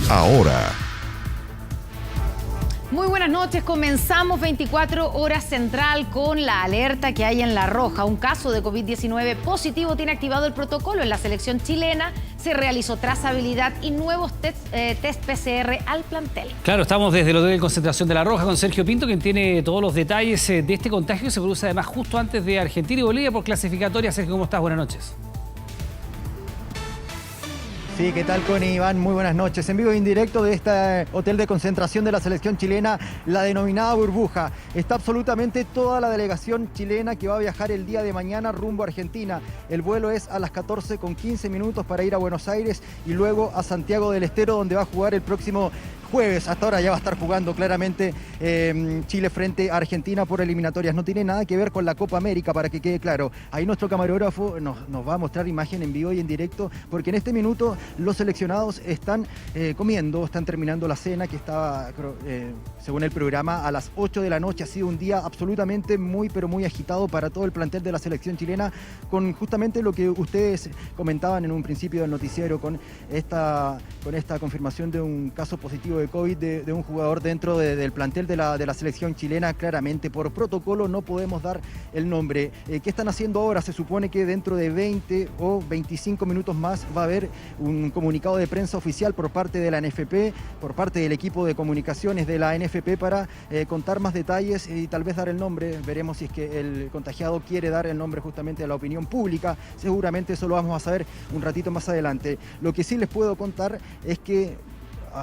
ahora. Muy buenas noches, comenzamos 24 horas central con la alerta que hay en La Roja. Un caso de COVID-19 positivo tiene activado el protocolo en la selección chilena. Se realizó trazabilidad y nuevos test PCR al plantel. Claro, estamos desde el Hotel de Concentración de La Roja con Sergio Pinto, quien tiene todos los detalles de este contagio que se produce además justo antes de Argentina y Bolivia por clasificatoria. Sergio, ¿cómo estás? Buenas noches. Sí, ¿qué tal, Connie? Iván, muy buenas noches. En vivo e indirecto de este hotel de concentración de la selección chilena, la denominada burbuja. Está absolutamente toda la delegación chilena que va a viajar el día de mañana rumbo a Argentina. El vuelo es a las 14:15 para ir a Buenos Aires y luego a Santiago del Estero, donde va a jugar el próximo jueves. Hasta ahora ya va a estar jugando claramente Chile frente a Argentina por eliminatorias. No tiene nada que ver con la Copa América, para que quede claro. Ahí nuestro camarógrafo nos va a mostrar imagen en vivo y en directo, porque en este minuto los seleccionados están comiendo, están terminando la cena que estaba, según el programa, a las 8 de la noche. Ha sido un día absolutamente muy, pero muy agitado para todo el plantel de la selección chilena, con justamente lo que ustedes comentaban en un principio del noticiero, con esta confirmación de un caso positivo de COVID de un jugador dentro del plantel de la selección chilena. Claramente por protocolo no podemos dar el nombre. ¿Qué están haciendo ahora? Se supone que dentro de 20 o 25 minutos más va a haber un comunicado de prensa oficial por parte de la NFP, por parte del equipo de comunicaciones de la NFP, para contar más detalles y tal vez dar el nombre. Veremos si es que el contagiado quiere dar el nombre justamente a la opinión pública. Seguramente eso lo vamos a saber un ratito más adelante. Lo que sí les puedo contar es que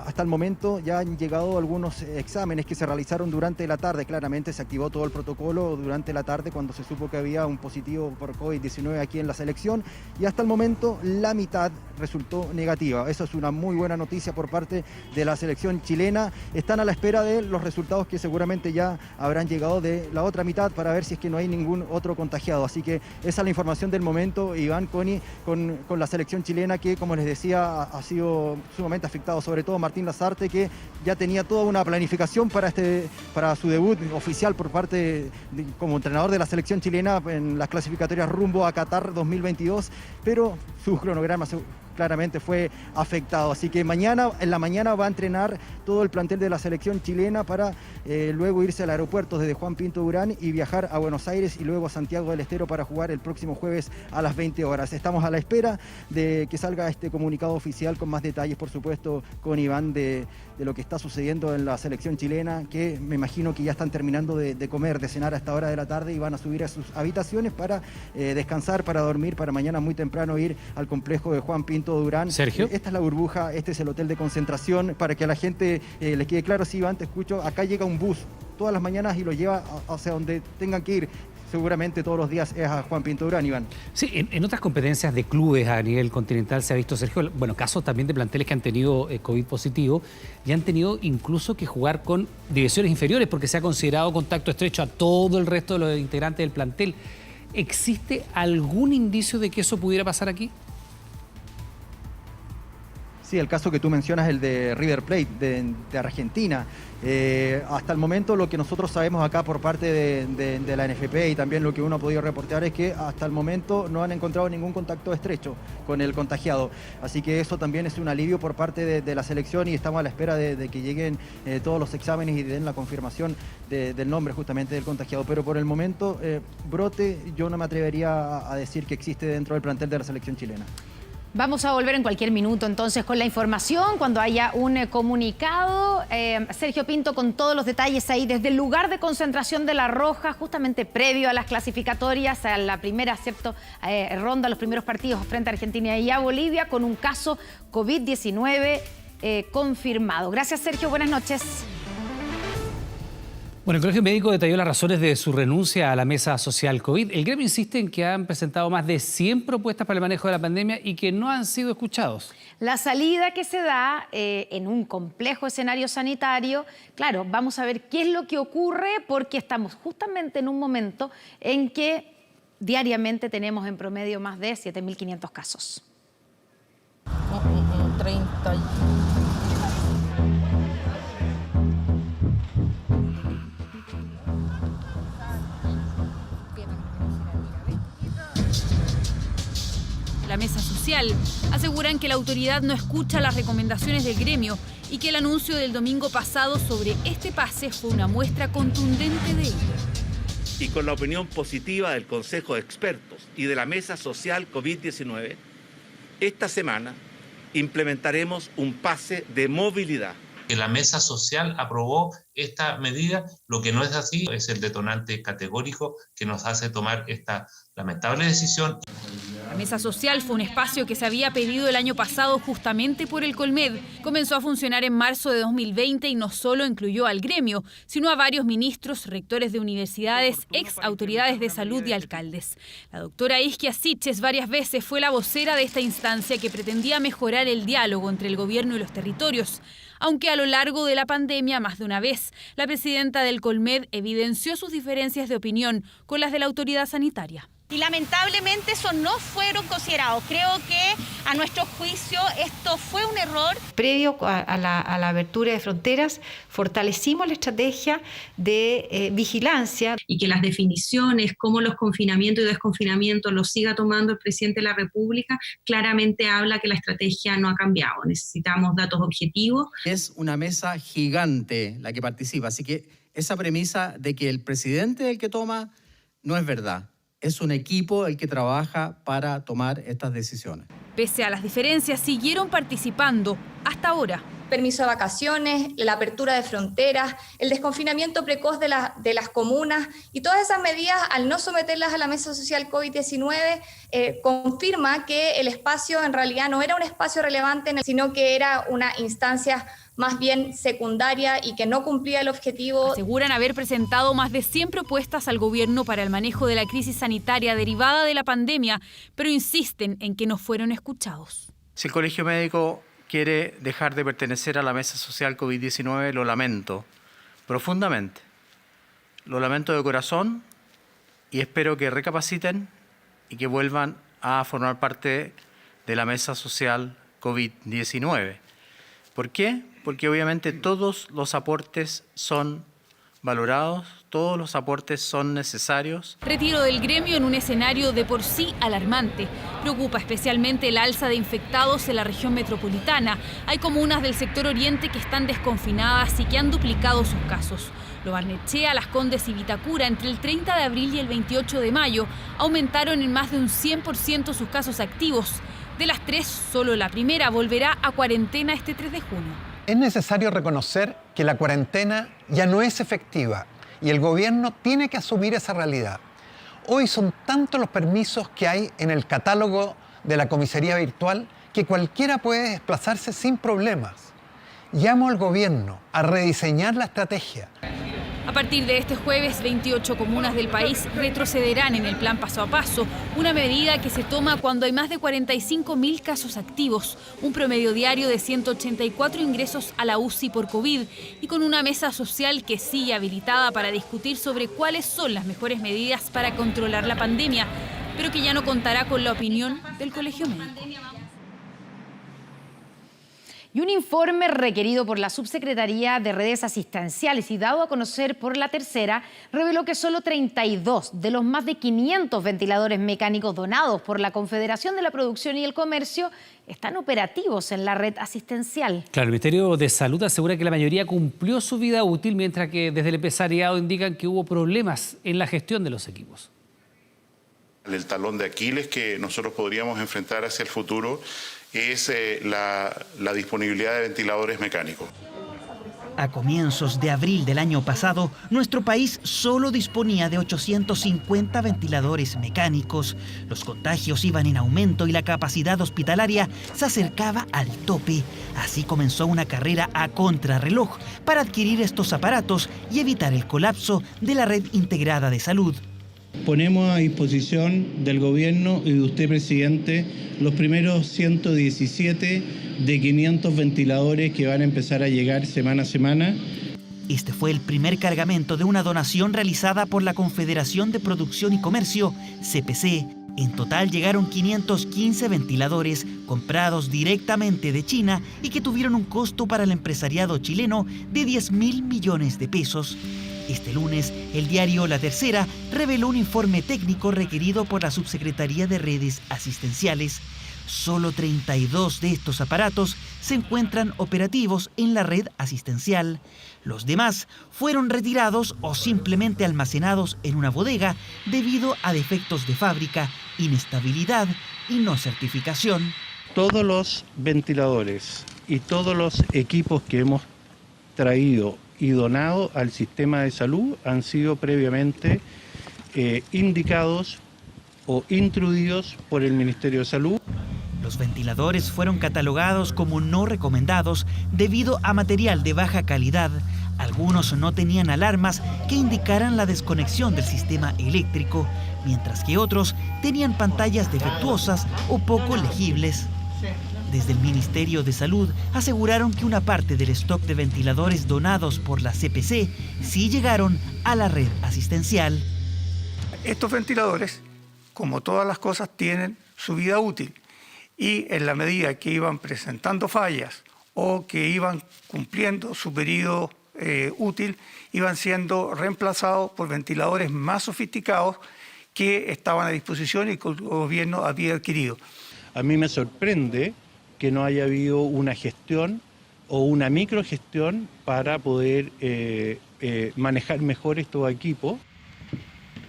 hasta el momento ya han llegado algunos exámenes que se realizaron durante la tarde. Claramente se activó todo el protocolo durante la tarde cuando se supo que había un positivo por COVID-19 aquí en la selección, y hasta el momento la mitad resultó negativa. Eso es una muy buena noticia por parte de la selección chilena. Están a la espera de los resultados que seguramente ya habrán llegado de la otra mitad para ver si es que no hay ningún otro contagiado. Así que esa es la información del momento, Iván, Connie, con la selección chilena, que, como les decía, ha sido sumamente afectado, sobre todo Martín Lazarte, que ya tenía toda una planificación para su debut oficial por parte como entrenador de la selección chilena en las clasificatorias rumbo a Qatar 2022, pero su cronograma claramente fue afectado. Así que en la mañana va a entrenar todo el plantel de la selección chilena para luego irse al aeropuerto desde Juan Pinto Durán y viajar a Buenos Aires y luego a Santiago del Estero para jugar el próximo jueves a las 20 horas. Estamos a la espera de que salga este comunicado oficial con más detalles, por supuesto, con Iván, de lo que está sucediendo en la selección chilena, que me imagino que ya están terminando de comer, de cenar a esta hora de la tarde y van a subir a sus habitaciones para descansar, para dormir, para mañana muy temprano ir al complejo de Juan Pinto Durán. Sergio. Esta es la burbuja, este es el hotel de concentración. Para que a la gente les quede claro, sí, Iván, te escucho, acá llega un bus todas las mañanas y lo lleva hacia donde tengan que ir. Seguramente todos los días es a Juan Pinto Durán, Iván. Sí, en otras competencias de clubes a nivel continental se ha visto, Sergio, bueno, casos también de planteles que han tenido COVID positivo y han tenido incluso que jugar con divisiones inferiores porque se ha considerado contacto estrecho a todo el resto de los integrantes del plantel. ¿Existe algún indicio de que eso pudiera pasar aquí? Sí, el caso que tú mencionas, el de River Plate, de Argentina. Hasta el momento lo que nosotros sabemos acá por parte de la NFP y también lo que uno ha podido reportear es que hasta el momento no han encontrado ningún contacto estrecho con el contagiado. Así que eso también es un alivio por parte de la selección y estamos a la espera de que lleguen todos los exámenes y den la confirmación del nombre justamente del contagiado. Pero por el momento, brote, yo no me atrevería a decir que existe dentro del plantel de la selección chilena. Vamos a volver en cualquier minuto entonces con la información cuando haya un comunicado. Sergio Pinto con todos los detalles ahí desde el lugar de concentración de La Roja, justamente previo a las clasificatorias, a la primera ronda, los primeros partidos frente a Argentina y a Bolivia, con un caso COVID-19 confirmado. Gracias, Sergio. Buenas noches. Bueno, el Colegio Médico detalló las razones de su renuncia a la mesa social COVID. El gremio insiste en que han presentado más de 100 propuestas para el manejo de la pandemia y que no han sido escuchados. La salida que se da en un complejo escenario sanitario, claro, vamos a ver qué es lo que ocurre porque estamos justamente en un momento en que diariamente tenemos en promedio más de 7.500 casos. 30. la mesa social, aseguran que la autoridad no escucha las recomendaciones del gremio y que el anuncio del domingo pasado sobre este pase fue una muestra contundente de ello. Y con la opinión positiva del Consejo de Expertos y de la Mesa Social COVID-19, esta semana implementaremos un pase de movilidad. Que la mesa social aprobó esta medida, lo que no es así es el detonante categórico que nos hace tomar esta lamentable decisión. La mesa social fue un espacio que se había pedido el año pasado justamente por el Colmed. Comenzó a funcionar en marzo de 2020 y no solo incluyó al gremio, sino a varios ministros, rectores de universidades, ex autoridades de salud y alcaldes. La doctora Isquia Siches varias veces fue la vocera de esta instancia que pretendía mejorar el diálogo entre el gobierno y los territorios. Aunque a lo largo de la pandemia, más de una vez, la presidenta del Colmed evidenció sus diferencias de opinión con las de la autoridad sanitaria. Y lamentablemente eso no fueron considerados. Creo que a nuestro juicio esto fue un error. Previo a la apertura de fronteras, fortalecimos la estrategia de vigilancia. Y que las definiciones, como los confinamientos y desconfinamientos los siga tomando el presidente de la República, claramente habla que la estrategia no ha cambiado. Necesitamos datos objetivos. Es una mesa gigante la que participa, así que esa premisa de que el presidente es el que toma no es verdad. Es un equipo el que trabaja para tomar estas decisiones. Pese a las diferencias, siguieron participando hasta ahora. Permiso de vacaciones, la apertura de fronteras, el desconfinamiento precoz de las comunas y todas esas medidas, al no someterlas a la mesa social COVID-19, confirma que el espacio en realidad no era un espacio relevante, sino que era una instancia más bien secundaria y que no cumplía el objetivo. Aseguran haber presentado más de 100 propuestas al gobierno para el manejo de la crisis sanitaria derivada de la pandemia, pero insisten en que no fueron escuchados. Si el Colegio Médico quiere dejar de pertenecer a la mesa social COVID-19, lo lamento profundamente. Lo lamento de corazón y espero que recapaciten y que vuelvan a formar parte de la mesa social COVID-19. ¿Por qué? Porque obviamente todos los aportes son valorados, todos los aportes son necesarios. Retiro del gremio en un escenario de por sí alarmante. Preocupa especialmente el alza de infectados en la región metropolitana. Hay comunas del sector oriente que están desconfinadas y que han duplicado sus casos. Lo Barnechea, Las Condes y Vitacura, entre el 30 de abril y el 28 de mayo, aumentaron en más de un 100% sus casos activos. De las tres, solo la primera volverá a cuarentena este 3 de junio. Es necesario reconocer que la cuarentena ya no es efectiva y el gobierno tiene que asumir esa realidad. Hoy son tantos los permisos que hay en el catálogo de la comisaría virtual que cualquiera puede desplazarse sin problemas. Llamo al gobierno a rediseñar la estrategia. A partir de este jueves, 28 comunas del país retrocederán en el plan paso a paso, una medida que se toma cuando hay más de 45.000 casos activos, un promedio diario de 184 ingresos a la UCI por COVID y con una mesa social que sigue habilitada para discutir sobre cuáles son las mejores medidas para controlar la pandemia, pero que ya no contará con la opinión del Colegio Médico. Y un informe requerido por la Subsecretaría de Redes Asistenciales y dado a conocer por La Tercera reveló que solo 32 de los más de 500 ventiladores mecánicos donados por la Confederación de la Producción y el Comercio están operativos en la red asistencial. Claro, el Ministerio de Salud asegura que la mayoría cumplió su vida útil, mientras que desde el empresariado indican que hubo problemas en la gestión de los equipos. El talón de Aquiles que nosotros podríamos enfrentar hacia el futuro es la disponibilidad de ventiladores mecánicos. A comienzos de abril del año pasado, nuestro país solo disponía de 850 ventiladores mecánicos. Los contagios iban en aumento y la capacidad hospitalaria se acercaba al tope. Así comenzó una carrera a contrarreloj para adquirir estos aparatos y evitar el colapso de la red integrada de salud. Ponemos a disposición del gobierno y de usted, presidente, los primeros 117 de 500 ventiladores que van a empezar a llegar semana a semana. Este fue el primer cargamento de una donación realizada por la Confederación de Producción y Comercio, CPC. En total llegaron 515 ventiladores comprados directamente de China y que tuvieron un costo para el empresariado chileno de 10.000 millones de pesos. Este lunes, el diario La Tercera reveló un informe técnico requerido por la Subsecretaría de Redes Asistenciales. Solo 32 de estos aparatos se encuentran operativos en la red asistencial. Los demás fueron retirados o simplemente almacenados en una bodega debido a defectos de fábrica, inestabilidad y no certificación. Todos los ventiladores y todos los equipos que hemos traído y donado al sistema de salud han sido previamente indicados o instruidos por el Ministerio de Salud. Los ventiladores fueron catalogados como no recomendados debido a material de baja calidad. Algunos no tenían alarmas que indicaran la desconexión del sistema eléctrico, mientras que otros tenían pantallas defectuosas o poco legibles. Desde el Ministerio de Salud aseguraron que una parte del stock de ventiladores donados por la CPC sí llegaron a la red asistencial. Estos ventiladores, como todas las cosas, tienen su vida útil. Y en la medida que iban presentando fallas o que iban cumpliendo su periodo útil, iban siendo reemplazados por ventiladores más sofisticados que estaban a disposición y que el gobierno había adquirido. A mí me sorprende que no haya habido una gestión o una microgestión para poder manejar mejor estos equipos.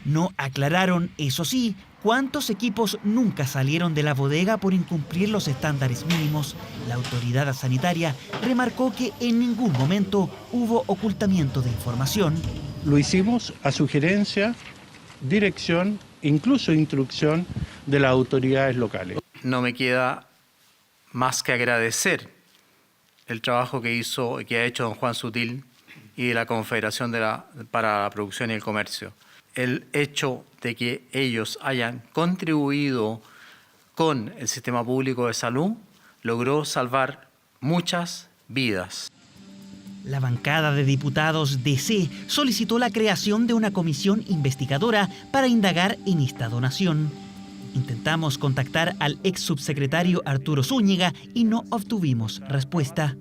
No aclararon, eso sí, cuántos equipos nunca salieron de la bodega por incumplir los estándares mínimos. La autoridad sanitaria remarcó que en ningún momento hubo ocultamiento de información. Lo hicimos a sugerencia, dirección, incluso instrucción de las autoridades locales. No me queda más que agradecer el trabajo que ha hecho don Juan Sutil y de la Confederación para la Producción y el Comercio. El hecho de que ellos hayan contribuido con el sistema público de salud logró salvar muchas vidas. La bancada de diputados DC solicitó la creación de una comisión investigadora para indagar en esta donación. Intentamos contactar al ex subsecretario Arturo Zúñiga y no obtuvimos respuesta.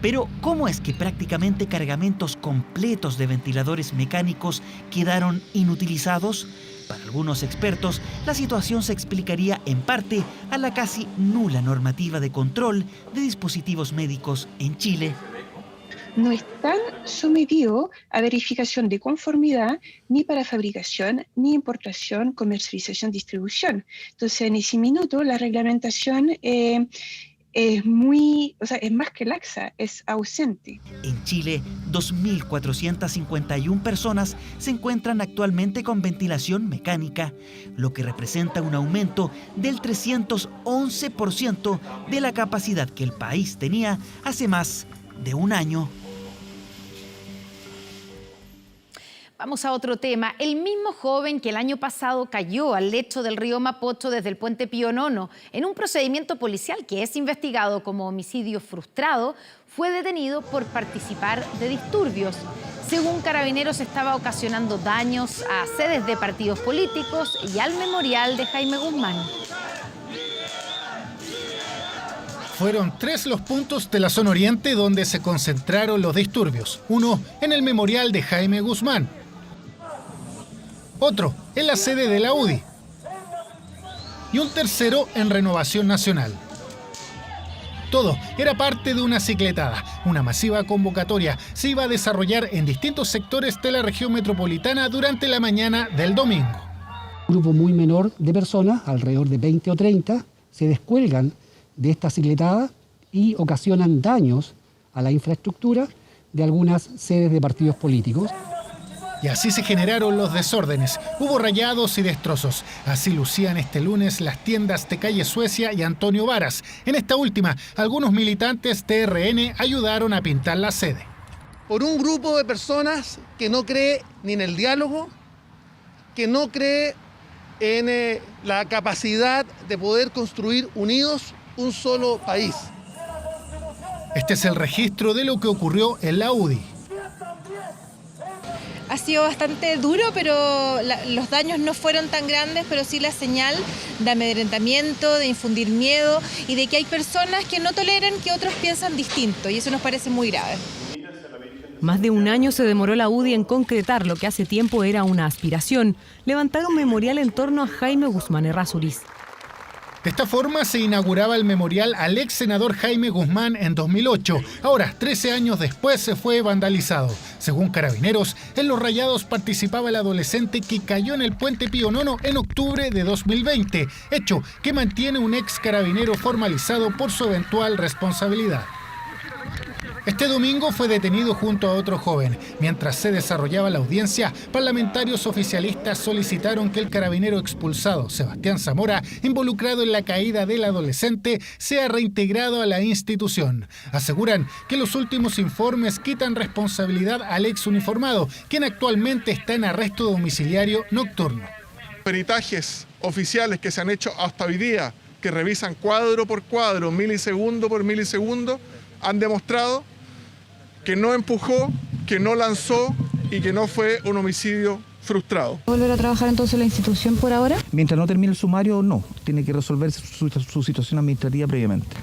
Pero, ¿cómo es que prácticamente cargamentos completos de ventiladores mecánicos quedaron inutilizados? Para algunos expertos, la situación se explicaría en parte a la casi nula normativa de control de dispositivos médicos en Chile. No están sometidos a verificación de conformidad ni para fabricación, ni importación, comercialización, distribución. Entonces, en ese minuto, la reglamentación es más que laxa, es ausente. En Chile, 2.451 personas se encuentran actualmente con ventilación mecánica, lo que representa un aumento del 311% de la capacidad que el país tenía hace más de un año. Vamos a otro tema. El mismo joven que el año pasado cayó al lecho del río Mapocho desde el puente Pío IX en un procedimiento policial que es investigado como homicidio frustrado, fue detenido por participar de disturbios. Según Carabineros, estaba ocasionando daños a sedes de partidos políticos y al memorial de Jaime Guzmán. Fueron 3 los puntos de la zona oriente donde se concentraron los disturbios. Uno en el memorial de Jaime Guzmán. Otro en la sede de la UDI. Y un tercero en Renovación Nacional. Todo era parte de una cicletada. Una masiva convocatoria se iba a desarrollar en distintos sectores de la región metropolitana durante la mañana del domingo. Un grupo muy menor de personas, alrededor de 20 o 30, se descuelgan de esta cicletada y ocasionan daños a la infraestructura de algunas sedes de partidos políticos. Y así se generaron los desórdenes. Hubo rayados y destrozos. Así lucían este lunes las tiendas de Calle Suecia y Antonio Varas. En esta última, algunos militantes de RN ayudaron a pintar la sede. Por un grupo de personas que no cree ni en el diálogo, que no cree en la capacidad de poder construir unidos un solo país. Este es el registro de lo que ocurrió en la UDI. Ha sido bastante duro, pero los daños no fueron tan grandes, pero sí la señal de amedrentamiento, de infundir miedo y de que hay personas que no toleran que otros piensan distinto, y eso nos parece muy grave. Más de un año se demoró la UDI en concretar lo que hace tiempo era una aspiración: levantar un memorial en torno a Jaime Guzmán Errázuriz. De esta forma se inauguraba el memorial al ex senador Jaime Guzmán en 2008. Ahora, 13 años después, se fue vandalizado. Según Carabineros, en los rayados participaba el adolescente que cayó en el puente Pío IX en octubre de 2020, hecho que mantiene un ex carabinero formalizado por su eventual responsabilidad. Este domingo fue detenido junto a otro joven. Mientras se desarrollaba la audiencia, parlamentarios oficialistas solicitaron que el carabinero expulsado, Sebastián Zamora, involucrado en la caída del adolescente, sea reintegrado a la institución. Aseguran que los últimos informes quitan responsabilidad al ex uniformado, quien actualmente está en arresto domiciliario nocturno. Peritajes oficiales que se han hecho hasta hoy día, que revisan cuadro por cuadro, milisegundo por milisegundo, han demostrado que no empujó, que no lanzó y que no fue un homicidio frustrado. ¿Volver a trabajar entonces en la institución por ahora? Mientras no termine el sumario, no. Tiene que resolver su situación administrativa previamente.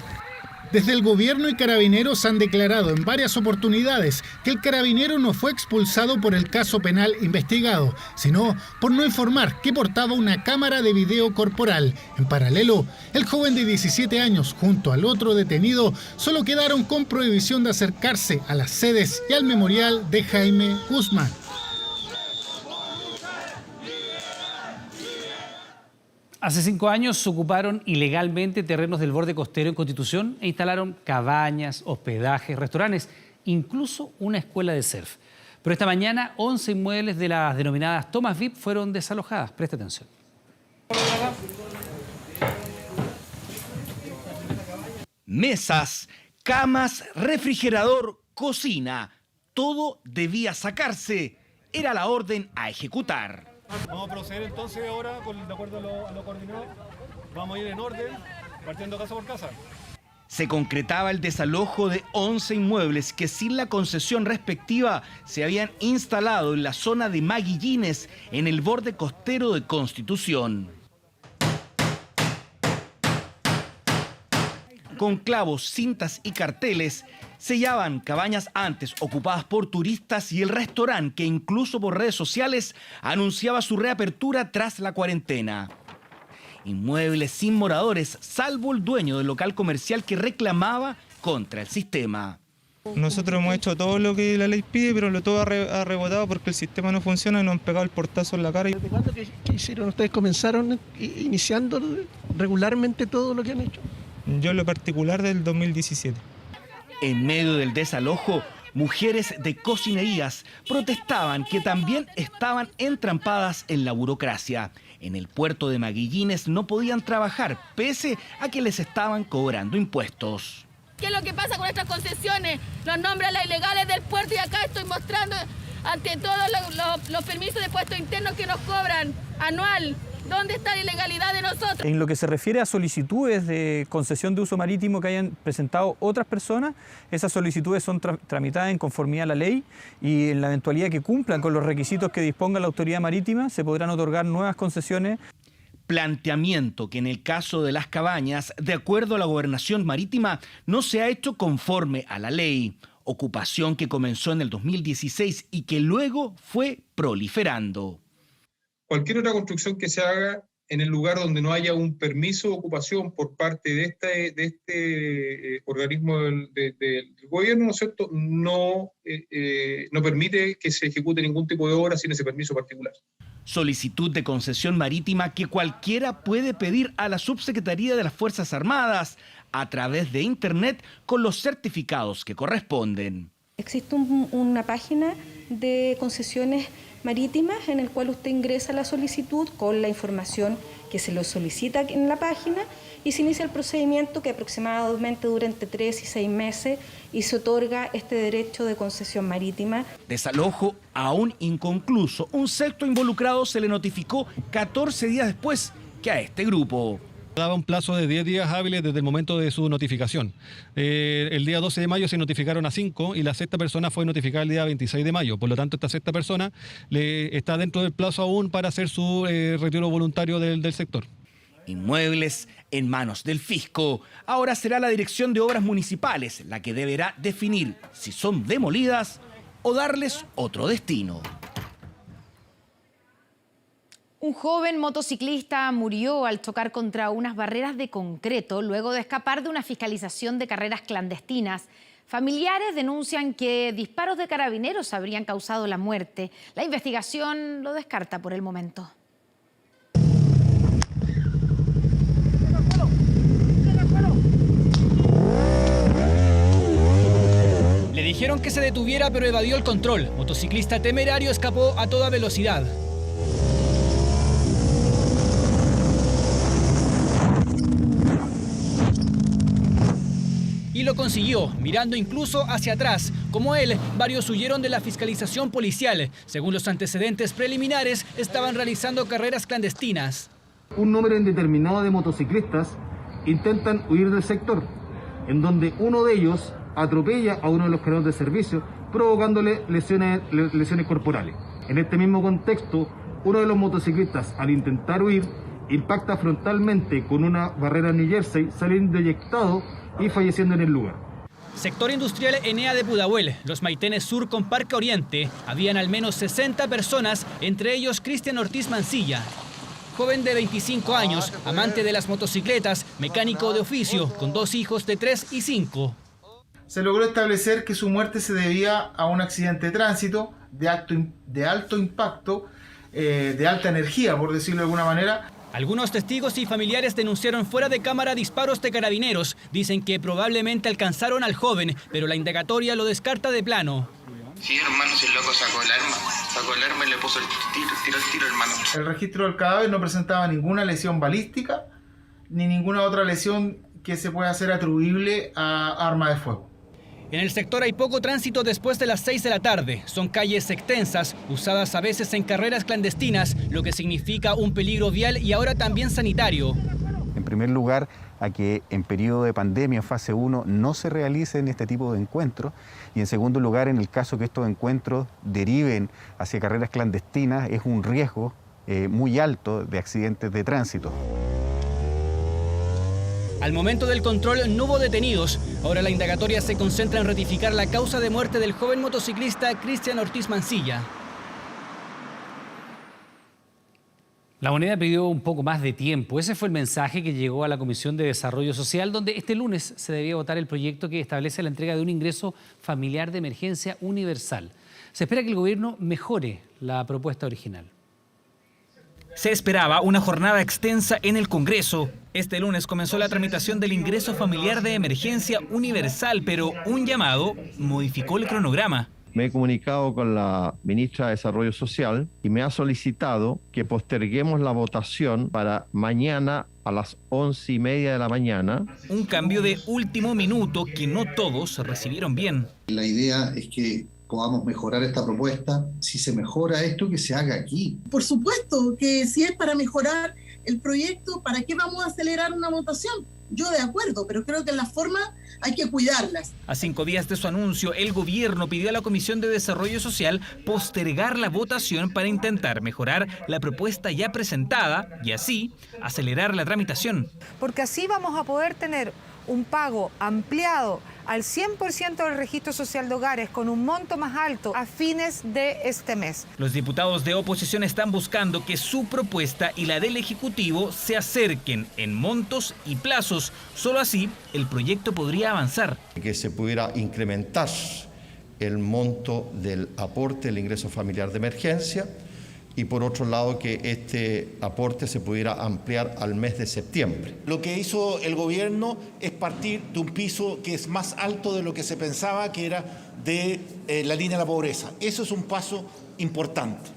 Desde el gobierno y Carabineros han declarado en varias oportunidades que el carabinero no fue expulsado por el caso penal investigado, sino por no informar que portaba una cámara de video corporal. En paralelo, el joven de 17 años junto al otro detenido solo quedaron con prohibición de acercarse a las sedes y al memorial de Jaime Guzmán. Hace 5 años ocuparon ilegalmente terrenos del borde costero en Constitución e instalaron cabañas, hospedajes, restaurantes, incluso una escuela de surf. Pero esta mañana 11 inmuebles de las denominadas tomas VIP fueron desalojadas. Presta atención. Mesas, camas, refrigerador, cocina. Todo debía sacarse. Era la orden a ejecutar. Vamos a proceder entonces ahora, de acuerdo a lo coordinado. Vamos a ir en orden, partiendo casa por casa. Se concretaba el desalojo de 11 inmuebles que sin la concesión respectiva se habían instalado en la zona de Maguillines, en el borde costero de Constitución. Con clavos, cintas y carteles, sellaban cabañas antes ocupadas por turistas y el restaurante que incluso por redes sociales anunciaba su reapertura tras la cuarentena. Inmuebles sin moradores, salvo el dueño del local comercial que reclamaba contra el sistema. Nosotros hemos hecho todo lo que la ley pide, pero todo ha rebotado porque el sistema no funciona y nos han pegado el portazo en la cara. ¿Desde cuándo que hicieron? ¿Ustedes comenzaron iniciando regularmente todo lo que han hecho? Yo en lo particular del 2017. En medio del desalojo, mujeres de cocinerías protestaban que también estaban entrampadas en la burocracia. En el puerto de Maguillines no podían trabajar, pese a que les estaban cobrando impuestos. ¿Qué es lo que pasa con estas concesiones? Los nombres las ilegales del puerto y acá estoy mostrando ante todos los permisos de puesto internos que nos cobran anual. ¿Dónde está la ilegalidad de nosotros? En lo que se refiere a solicitudes de concesión de uso marítimo que hayan presentado otras personas, esas solicitudes son tramitadas en conformidad a la ley y en la eventualidad que cumplan con los requisitos que disponga la autoridad marítima, se podrán otorgar nuevas concesiones. Planteamiento que en el caso de las cabañas, de acuerdo a la Gobernación Marítima, no se ha hecho conforme a la ley. Ocupación que comenzó en el 2016 y que luego fue proliferando. Cualquier otra construcción que se haga en el lugar donde no haya un permiso de ocupación por parte de este organismo del gobierno, ¿no es cierto?, no permite que se ejecute ningún tipo de obra sin ese permiso particular. Solicitud de concesión marítima que cualquiera puede pedir a la Subsecretaría de las Fuerzas Armadas a través de Internet con los certificados que corresponden. Existe una página de concesiones marítimas en el cual usted ingresa la solicitud con la información que se lo solicita en la página y se inicia el procedimiento que aproximadamente dura entre 3 y 6 meses y se otorga este derecho de concesión marítima. Desalojo aún inconcluso. Un sexto involucrado se le notificó 14 días después que a este grupo. Daba un plazo de 10 días hábiles desde el momento de su notificación. El día 12 de mayo se notificaron a 5 y la sexta persona fue notificada el día 26 de mayo. Por lo tanto, esta sexta persona está dentro del plazo aún para hacer su retiro voluntario del sector. Inmuebles en manos del fisco. Ahora será la Dirección de Obras Municipales la que deberá definir si son demolidas o darles otro destino. Un joven motociclista murió al chocar contra unas barreras de concreto luego de escapar de una fiscalización de carreras clandestinas. Familiares denuncian que disparos de carabineros habrían causado la muerte. La investigación lo descarta por el momento. Le dijeron que se detuviera, pero evadió el control. Motociclista temerario escapó a toda velocidad. Y lo consiguió, mirando incluso hacia atrás. Como él, varios huyeron de la fiscalización policial. Según los antecedentes preliminares, estaban realizando carreras clandestinas. Un número indeterminado de motociclistas intentan huir del sector, en donde uno de ellos atropella a uno de los carros de servicio, provocándole lesiones corporales. En este mismo contexto, uno de los motociclistas, al intentar huir, impacta frontalmente con una barrera en New Jersey, saliendo eyectado y falleciendo en el lugar. Sector industrial Enea de Pudahuel, Los Maitenes Sur con Parque Oriente. Habían al menos 60 personas, entre ellos Cristian Ortiz Mancilla. Joven de 25 años, amante de las motocicletas, mecánico de oficio, con 2 hijos de 3 y 5. Se logró establecer que su muerte se debía a un accidente de tránsito de alto impacto, de alta energía, por decirlo de alguna manera. Algunos testigos y familiares denunciaron fuera de cámara disparos de carabineros. Dicen que probablemente alcanzaron al joven, pero la indagatoria lo descarta de plano. Sí, hermano, si el loco sacó el arma y le puso el tiro, hermano. El registro del cadáver no presentaba ninguna lesión balística, ni ninguna otra lesión que se pueda hacer atribuible a arma de fuego. En el sector hay poco tránsito después de las 6 de la tarde. Son calles extensas, usadas a veces en carreras clandestinas, lo que significa un peligro vial y ahora también sanitario. En primer lugar, a que en periodo de pandemia, fase 1, no se realicen este tipo de encuentros. Y en segundo lugar, en el caso que estos encuentros deriven hacia carreras clandestinas, es un riesgo muy alto de accidentes de tránsito. Al momento del control no hubo detenidos. Ahora la indagatoria se concentra en ratificar la causa de muerte del joven motociclista Cristian Ortiz Mancilla. La moneda pidió un poco más de tiempo. Ese fue el mensaje que llegó a la Comisión de Desarrollo Social, donde este lunes se debía votar el proyecto que establece la entrega de un ingreso familiar de emergencia universal. Se espera que el gobierno mejore la propuesta original. Se esperaba una jornada extensa en el Congreso. Este lunes comenzó la tramitación del ingreso familiar de emergencia universal, pero un llamado modificó el cronograma. Me he comunicado con la ministra de Desarrollo Social y me ha solicitado que posterguemos la votación para mañana a las 11:30 de la mañana. Un cambio de último minuto que no todos recibieron bien. La idea es que podamos mejorar esta propuesta. Si se mejora esto, que se haga aquí. Por supuesto que si es para mejorar el proyecto, ¿para qué vamos a acelerar una votación? Yo de acuerdo, pero creo que las formas hay que cuidarlas. A 5 días de su anuncio, el gobierno pidió a la Comisión de Desarrollo Social postergar la votación para intentar mejorar la propuesta ya presentada y así acelerar la tramitación. Porque así vamos a poder tener un pago ampliado al 100% del registro social de hogares con un monto más alto a fines de este mes. Los diputados de oposición están buscando que su propuesta y la del Ejecutivo se acerquen en montos y plazos. Solo así el proyecto podría avanzar. Que se pudiera incrementar el monto del aporte del ingreso familiar de emergencia y por otro lado que este aporte se pudiera ampliar al mes de septiembre. Lo que hizo el gobierno es partir de un piso que es más alto de lo que se pensaba, que era de la línea de la pobreza. Eso es un paso importante.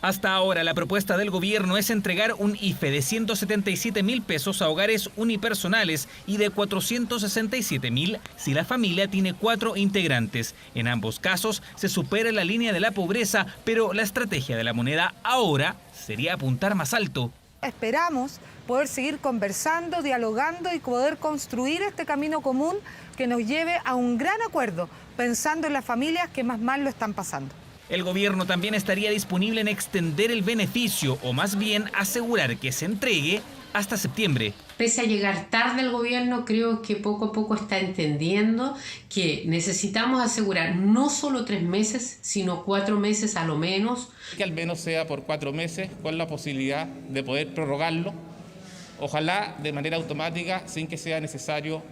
Hasta ahora la propuesta del gobierno es entregar un IFE de 177.000 pesos a hogares unipersonales y de 467.000 si la familia tiene 4 integrantes. En ambos casos se supera la línea de la pobreza, pero la estrategia de la moneda ahora sería apuntar más alto. Esperamos poder seguir conversando, dialogando y poder construir este camino común que nos lleve a un gran acuerdo, pensando en las familias que más mal lo están pasando. El gobierno también estaría disponible en extender el beneficio o más bien asegurar que se entregue hasta septiembre. Pese a llegar tarde el gobierno, creo que poco a poco está entendiendo que necesitamos asegurar no solo 3 meses, sino 4 meses a lo menos. Que al menos sea por 4 meses, con la posibilidad de poder prorrogarlo, ojalá de manera automática, sin que sea necesario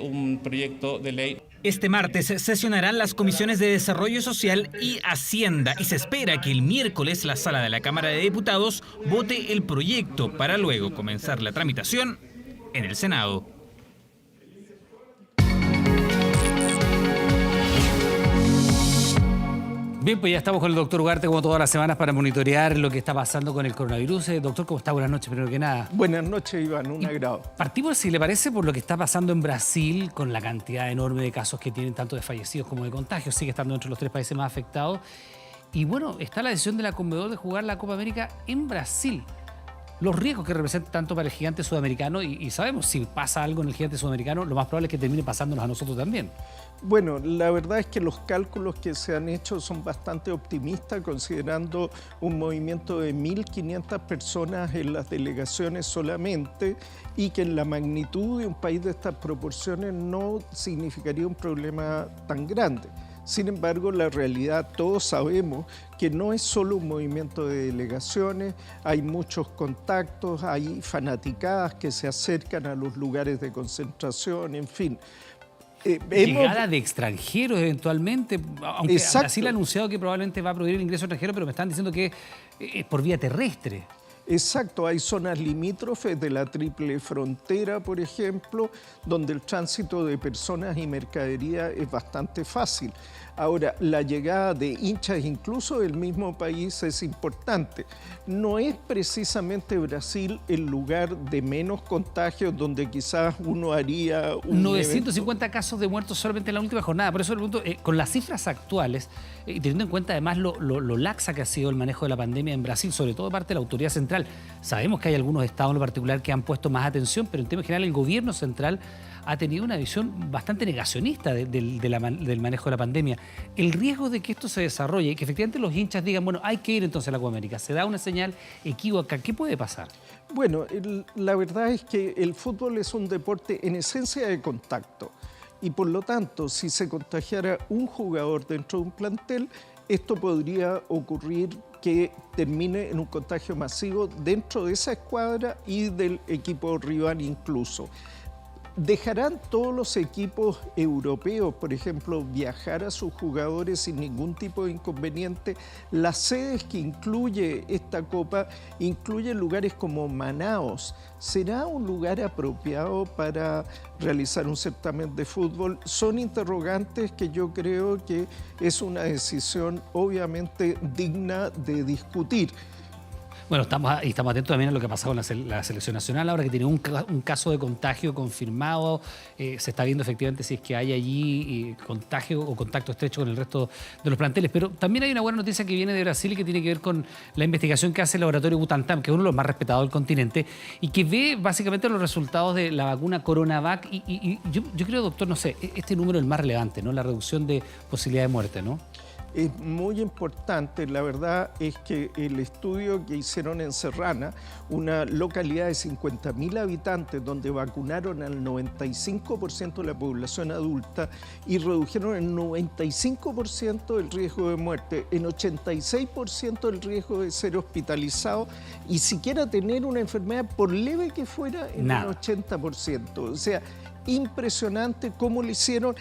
un proyecto de ley. Este martes sesionarán las comisiones de Desarrollo Social y Hacienda y se espera que el miércoles la sala de la Cámara de Diputados vote el proyecto para luego comenzar la tramitación en el Senado. Bien, pues ya estamos con el doctor Ugarte como todas las semanas para monitorear lo que está pasando con el coronavirus. Doctor, ¿cómo está? Buenas noches, primero que nada. Buenas noches, Iván, un agrado. Partimos, si le parece, por lo que está pasando en Brasil con la cantidad enorme de casos que tienen, tanto de fallecidos como de contagios. Sigue estando entre los 3 países más afectados. Y bueno, está la decisión de la Conmebol de jugar la Copa América en Brasil. Los riesgos que representa tanto para el gigante sudamericano, y sabemos, si pasa algo en el gigante sudamericano, lo más probable es que termine pasándonos a nosotros también. Bueno, la verdad es que los cálculos que se han hecho son bastante optimistas, considerando un movimiento de 1.500 personas en las delegaciones solamente, y que en la magnitud de un país de estas proporciones no significaría un problema tan grande. Sin embargo, la realidad, todos sabemos que no es solo un movimiento de delegaciones, hay muchos contactos, hay fanaticadas que se acercan a los lugares de concentración, en fin. Llegada de extranjeros eventualmente, aunque Brasil ha anunciado que probablemente va a prohibir el ingreso extranjero, pero me están diciendo que es por vía terrestre. Exacto, hay zonas limítrofes de la triple frontera, por ejemplo, donde el tránsito de personas y mercadería es bastante fácil. Ahora, la llegada de hinchas incluso del mismo país es importante. No es precisamente Brasil el lugar de menos contagios donde quizás uno haría un 950 casos de muertos solamente en la última jornada. Por eso le pregunto, con las cifras actuales, y teniendo en cuenta además lo laxa que ha sido el manejo de la pandemia en Brasil, sobre todo de parte de la autoridad central, sabemos que hay algunos estados en lo particular que han puesto más atención, pero en tema general el gobierno central ha tenido una visión bastante negacionista del manejo de la pandemia. El riesgo de que esto se desarrolle y que efectivamente los hinchas digan, bueno, hay que ir entonces a la Copa América, se da una señal equívoca, ¿qué puede pasar? Bueno, la verdad es que el fútbol es un deporte en esencia de contacto y por lo tanto, si se contagiara un jugador dentro de un plantel, esto podría ocurrir que termine en un contagio masivo dentro de esa escuadra y del equipo rival incluso. ¿Dejarán todos los equipos europeos, por ejemplo, viajar a sus jugadores sin ningún tipo de inconveniente? Las sedes que incluye esta Copa incluyen lugares como Manaos. ¿Será un lugar apropiado para realizar un certamen de fútbol? Son interrogantes que yo creo que es una decisión obviamente digna de discutir. Bueno, estamos atentos también a lo que ha pasado con la selección nacional, ahora que tiene un caso de contagio confirmado. Se está viendo efectivamente si es que hay allí contagio o contacto estrecho con el resto de los planteles. Pero también hay una buena noticia que viene de Brasil y que tiene que ver con la investigación que hace el laboratorio Butantan, que es uno de los más respetados del continente, y que ve básicamente los resultados de la vacuna CoronaVac. Y yo creo, doctor, no sé, este número es el más relevante, ¿no? La reducción de posibilidad de muerte, ¿no? Es muy importante, la verdad es que el estudio que hicieron en Serrana, una localidad de 50.000 habitantes donde vacunaron al 95% de la población adulta y redujeron en 95% el riesgo de muerte, en 86% el riesgo de ser hospitalizado y siquiera tener una enfermedad por leve que fuera en un 80%. O sea, impresionante cómo lo hicieron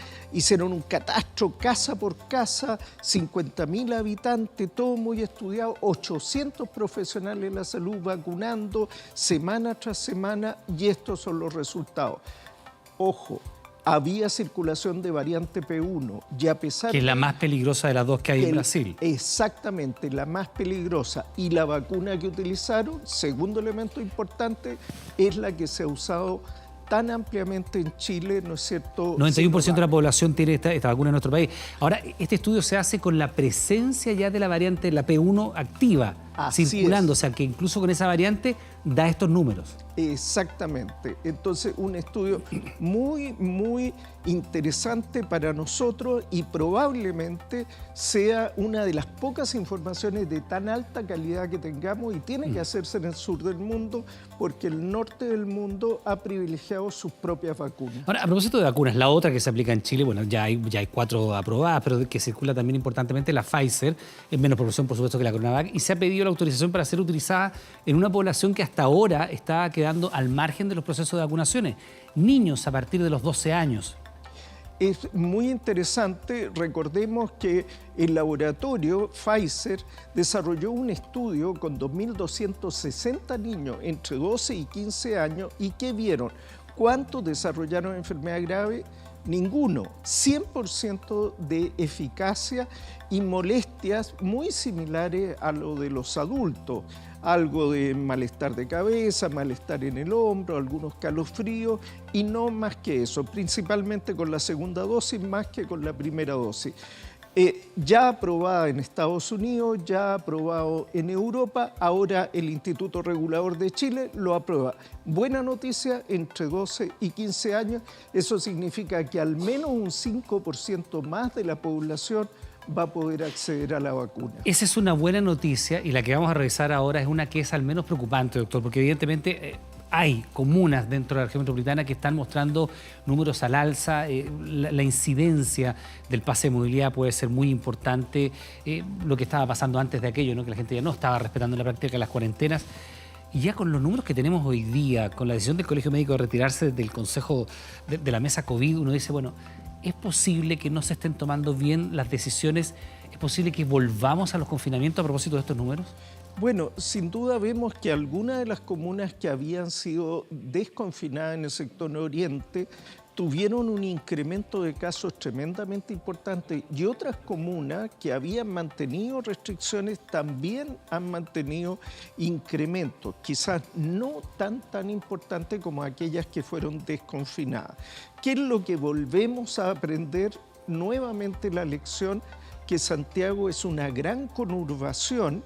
un catastro casa por casa, 50.000 habitantes, todo muy estudiado, 800 profesionales de la salud vacunando semana tras semana y estos son los resultados. Ojo, había circulación de variante P1 y a pesar que es la más peligrosa de las dos que hay en Brasil. Exactamente, la más peligrosa y la vacuna que utilizaron, segundo elemento importante, es la que se ha usado tan ampliamente en Chile, ¿no es cierto? 91% de la población tiene esta vacuna en nuestro país. Ahora, este estudio se hace con la presencia ya de la variante, la P1 activa, circulando. O sea, que incluso con esa variante da estos números. Exactamente. Entonces, un estudio muy, muy interesante para nosotros y probablemente sea una de las pocas informaciones de tan alta calidad que tengamos y tiene que hacerse en el sur del mundo porque el norte del mundo ha privilegiado sus propias vacunas. Ahora, a propósito de vacunas, la otra que se aplica en Chile, bueno, ya hay 4 aprobadas, pero que circula también importantemente la Pfizer, en menos proporción, por supuesto, que la CoronaVac, y se ha pedido la autorización para ser utilizada en una población que hasta ahora está quedando al margen de los procesos de vacunaciones, niños a partir de los 12 años. Es muy interesante, recordemos que el laboratorio Pfizer desarrolló un estudio con 2.260 niños entre 12 y 15 años y ¿qué vieron? ¿Cuántos desarrollaron enfermedad grave? Ninguno, 100% de eficacia y molestias muy similares a lo de los adultos. Algo de malestar de cabeza, malestar en el hombro, algunos calofríos y no más que eso, principalmente con la segunda dosis más que con la primera dosis. Ya aprobada en Estados Unidos, ya aprobado en Europa, ahora el Instituto Regulador de Chile lo aprueba. Buena noticia, entre 12 y 15 años, eso significa que al menos un 5% más de la población va a poder acceder a la vacuna. Esa es una buena noticia y la que vamos a revisar ahora es una que es al menos preocupante, doctor, porque evidentemente hay comunas dentro de la región metropolitana que están mostrando números al alza, la incidencia del pase de movilidad puede ser muy importante, lo que estaba pasando antes de aquello, ¿no? Que la gente ya no estaba respetando en la práctica las cuarentenas. Y ya con los números que tenemos hoy día, con la decisión del Colegio Médico de retirarse del Consejo de la mesa COVID, uno dice, bueno, ¿es posible que no se estén tomando bien las decisiones? ¿Es posible que volvamos a los confinamientos a propósito de estos números? Bueno, sin duda vemos que algunas de las comunas que habían sido desconfinadas en el sector oriente tuvieron un incremento de casos tremendamente importante y otras comunas que habían mantenido restricciones también han mantenido incrementos, quizás no tan importantes como aquellas que fueron desconfinadas. ¿Qué es lo que volvemos a aprender? Nuevamente la lección que Santiago es una gran conurbación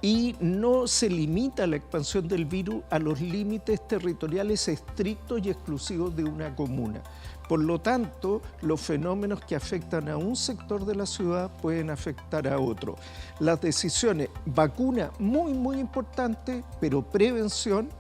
y no se limita la expansión del virus a los límites territoriales estrictos y exclusivos de una comuna. Por lo tanto, los fenómenos que afectan a un sector de la ciudad pueden afectar a otro. Las decisiones, vacuna muy importante, pero prevención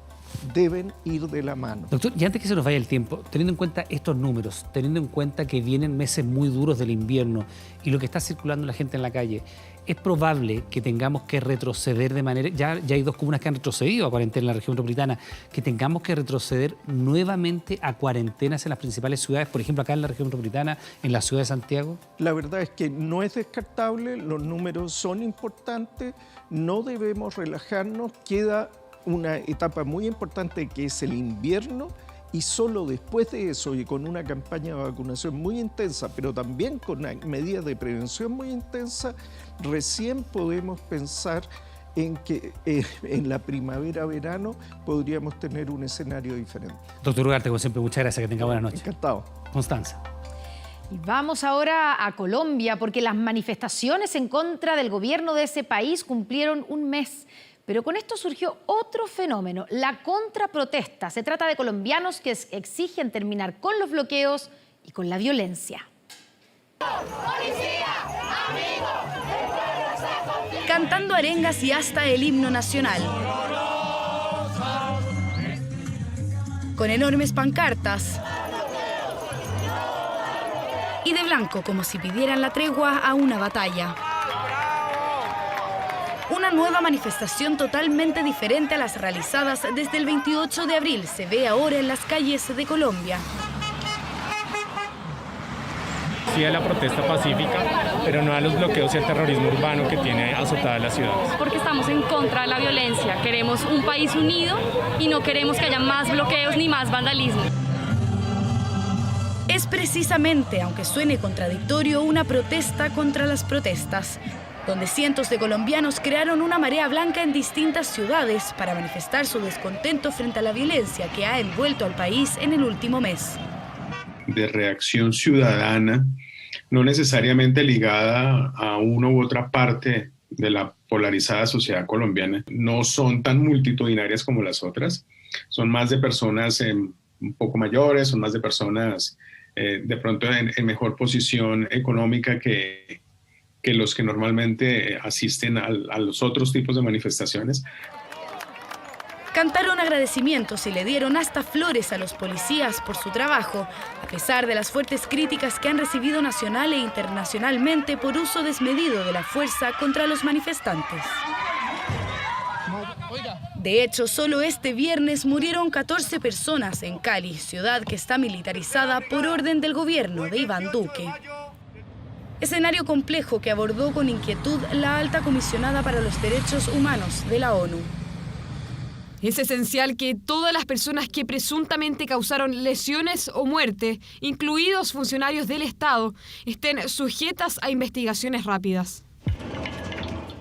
deben ir de la mano. Doctor, y antes que se nos vaya el tiempo, teniendo en cuenta estos números, teniendo en cuenta que vienen meses muy duros del invierno y lo que está circulando la gente en la calle, es probable que tengamos que retroceder de manera... Ya hay 2 comunas que han retrocedido a cuarentena en la región metropolitana, que tengamos que retroceder nuevamente a cuarentenas en las principales ciudades, por ejemplo, acá en la región metropolitana, en la ciudad de Santiago. La verdad es que no es descartable, los números son importantes, no debemos relajarnos, queda una etapa muy importante que es el invierno y solo después de eso y con una campaña de vacunación muy intensa, pero también con medidas de prevención muy intensas, recién podemos pensar en que en la primavera-verano podríamos tener un escenario diferente. Doctor Ugarte, como siempre, muchas gracias, que tenga buenas noches. Encantado. Constanza. Y vamos ahora a Colombia, porque las manifestaciones en contra del gobierno de ese país cumplieron un mes. Pero con esto surgió otro fenómeno, la contraprotesta. Se trata de colombianos que exigen terminar con los bloqueos y con la violencia. ¡Policía! ¡Amigos! Cantando arengas y hasta el himno nacional. Con enormes pancartas. Y de blanco, como si pidieran la tregua a una batalla. Una nueva manifestación totalmente diferente a las realizadas desde el 28 de abril se ve ahora en las calles de Colombia. Sí a la protesta pacífica, pero no a los bloqueos y al terrorismo urbano que tiene azotada la ciudad. Porque estamos en contra de la violencia, queremos un país unido y no queremos que haya más bloqueos ni más vandalismo. Es precisamente, aunque suene contradictorio, una protesta contra las protestas, donde cientos de colombianos crearon una marea blanca en distintas ciudades para manifestar su descontento frente a la violencia que ha envuelto al país en el último mes. De reacción ciudadana, no necesariamente ligada a una u otra parte de la polarizada sociedad colombiana no son tan multitudinarias como las otras. Son más de personas un poco mayores, son más de personas de pronto en mejor posición económica que los que normalmente asisten a los otros tipos de manifestaciones. Cantaron agradecimientos y le dieron hasta flores a los policías por su trabajo, a pesar de las fuertes críticas que han recibido nacional e internacionalmente por uso desmedido de la fuerza contra los manifestantes. De hecho, solo este viernes murieron 14 personas en Cali, ciudad que está militarizada por orden del gobierno de Iván Duque. Escenario complejo que abordó con inquietud la alta comisionada para los derechos humanos de la ONU. Es esencial que todas las personas que presuntamente causaron lesiones o muerte, incluidos funcionarios del Estado, estén sujetas a investigaciones rápidas.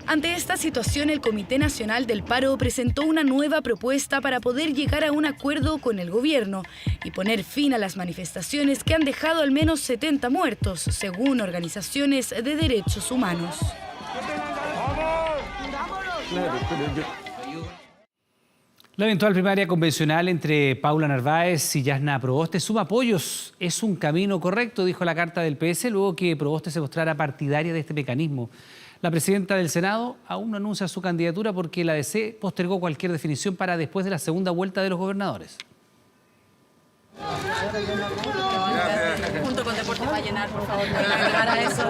Ante esta situación, el Comité Nacional del Paro presentó una nueva propuesta para poder llegar a un acuerdo con el gobierno y poner fin a las manifestaciones que han dejado al menos 70 muertos, según organizaciones de derechos humanos. La eventual primaria convencional entre Paula Narváez y Yasna Proboste suma apoyos. Es un camino correcto, dijo la carta del PS, luego que Proboste se mostrara partidaria de este mecanismo. La presidenta del Senado aún no anuncia su candidatura porque la DC postergó cualquier definición para después de la segunda vuelta de los gobernadores. Junto con Deportes va a llenar, por favor, para eso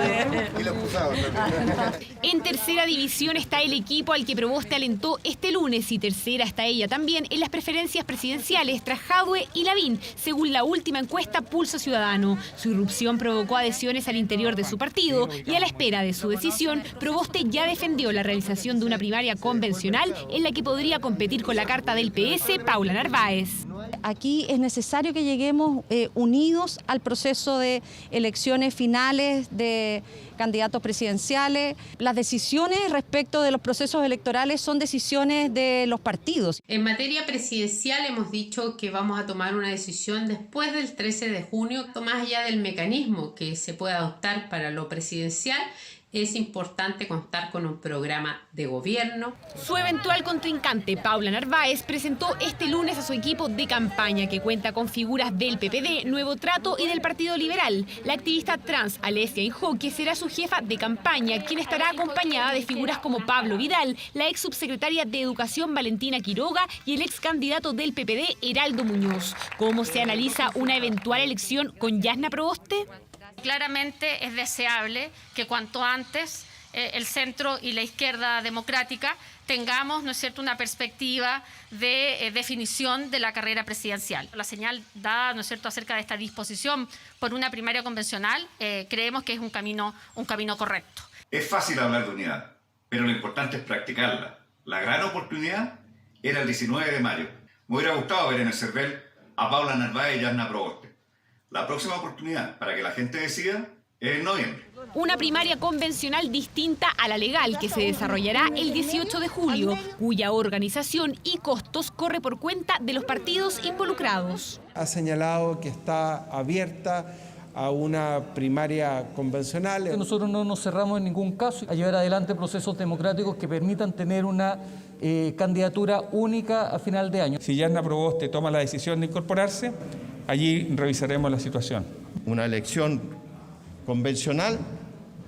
En tercera división está el equipo al que Proboste alentó este lunes y tercera está ella también en las preferencias presidenciales tras Jadwe y Lavín, según la última encuesta Pulso Ciudadano. Su irrupción provocó adhesiones al interior de su partido y a la espera de su decisión, Proboste ya defendió la realización de una primaria convencional en la que podría competir con la carta del PS, Paula Narváez. Aquí es necesario que lleguemos unidos al proceso de elecciones finales de candidatos presidenciales. Las decisiones respecto de los procesos electorales son decisiones de los partidos. En materia presidencial hemos dicho que vamos a tomar una decisión después del 13 de junio, más allá del mecanismo que se pueda adoptar para lo presidencial. Es importante contar con un programa de gobierno. Su eventual contrincante, Paula Narváez, presentó este lunes a su equipo de campaña que cuenta con figuras del PPD, Nuevo Trato y del Partido Liberal. La activista trans Alessia Injoque será su jefa de campaña, quien estará acompañada de figuras como Pablo Vidal, la ex subsecretaria de Educación Valentina Quiroga y el ex candidato del PPD, Heraldo Muñoz. ¿Cómo se analiza una eventual elección con Yasna Proboste? Claramente es deseable que cuanto antes el centro y la izquierda democrática tengamos, ¿no es cierto?, una perspectiva de definición de la carrera presidencial. La señal dada, ¿no es cierto?, acerca de esta disposición por una primaria convencional, creemos que es un camino correcto. Es fácil hablar de unidad, pero lo importante es practicarla. La gran oportunidad era el 19 de mayo. Me hubiera gustado ver en el CERVEL a Paula Narváez y Yasna Proboste. La próxima oportunidad para que la gente decida es en noviembre. Una primaria convencional distinta a la legal que se desarrollará el 18 de julio, cuya organización y costos corre por cuenta de los partidos involucrados. Ha señalado que está abierta a una primaria convencional. Nosotros no nos cerramos en ningún caso a llevar adelante procesos democráticos que permitan tener una candidatura única a final de año. Si Yasna Proboste toma la decisión de incorporarse, allí revisaremos la situación. Una elección convencional,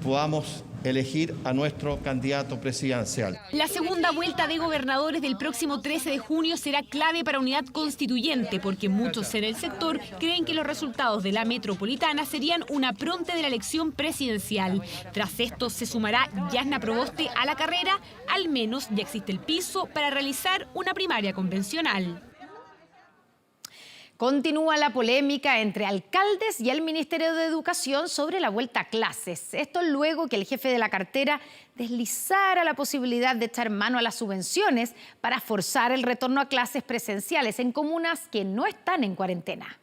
podamos elegir a nuestro candidato presidencial. La segunda vuelta de gobernadores del próximo 13 de junio será clave para unidad constituyente, porque muchos en el sector creen que los resultados de la metropolitana serían un apronte de la elección presidencial. Tras esto se sumará Yasna Proboste a la carrera, al menos ya existe el piso para realizar una primaria convencional. Continúa la polémica entre alcaldes y el Ministerio de Educación sobre la vuelta a clases. Esto luego que el jefe de la cartera deslizara la posibilidad de echar mano a las subvenciones para forzar el retorno a clases presenciales en comunas que no están en cuarentena.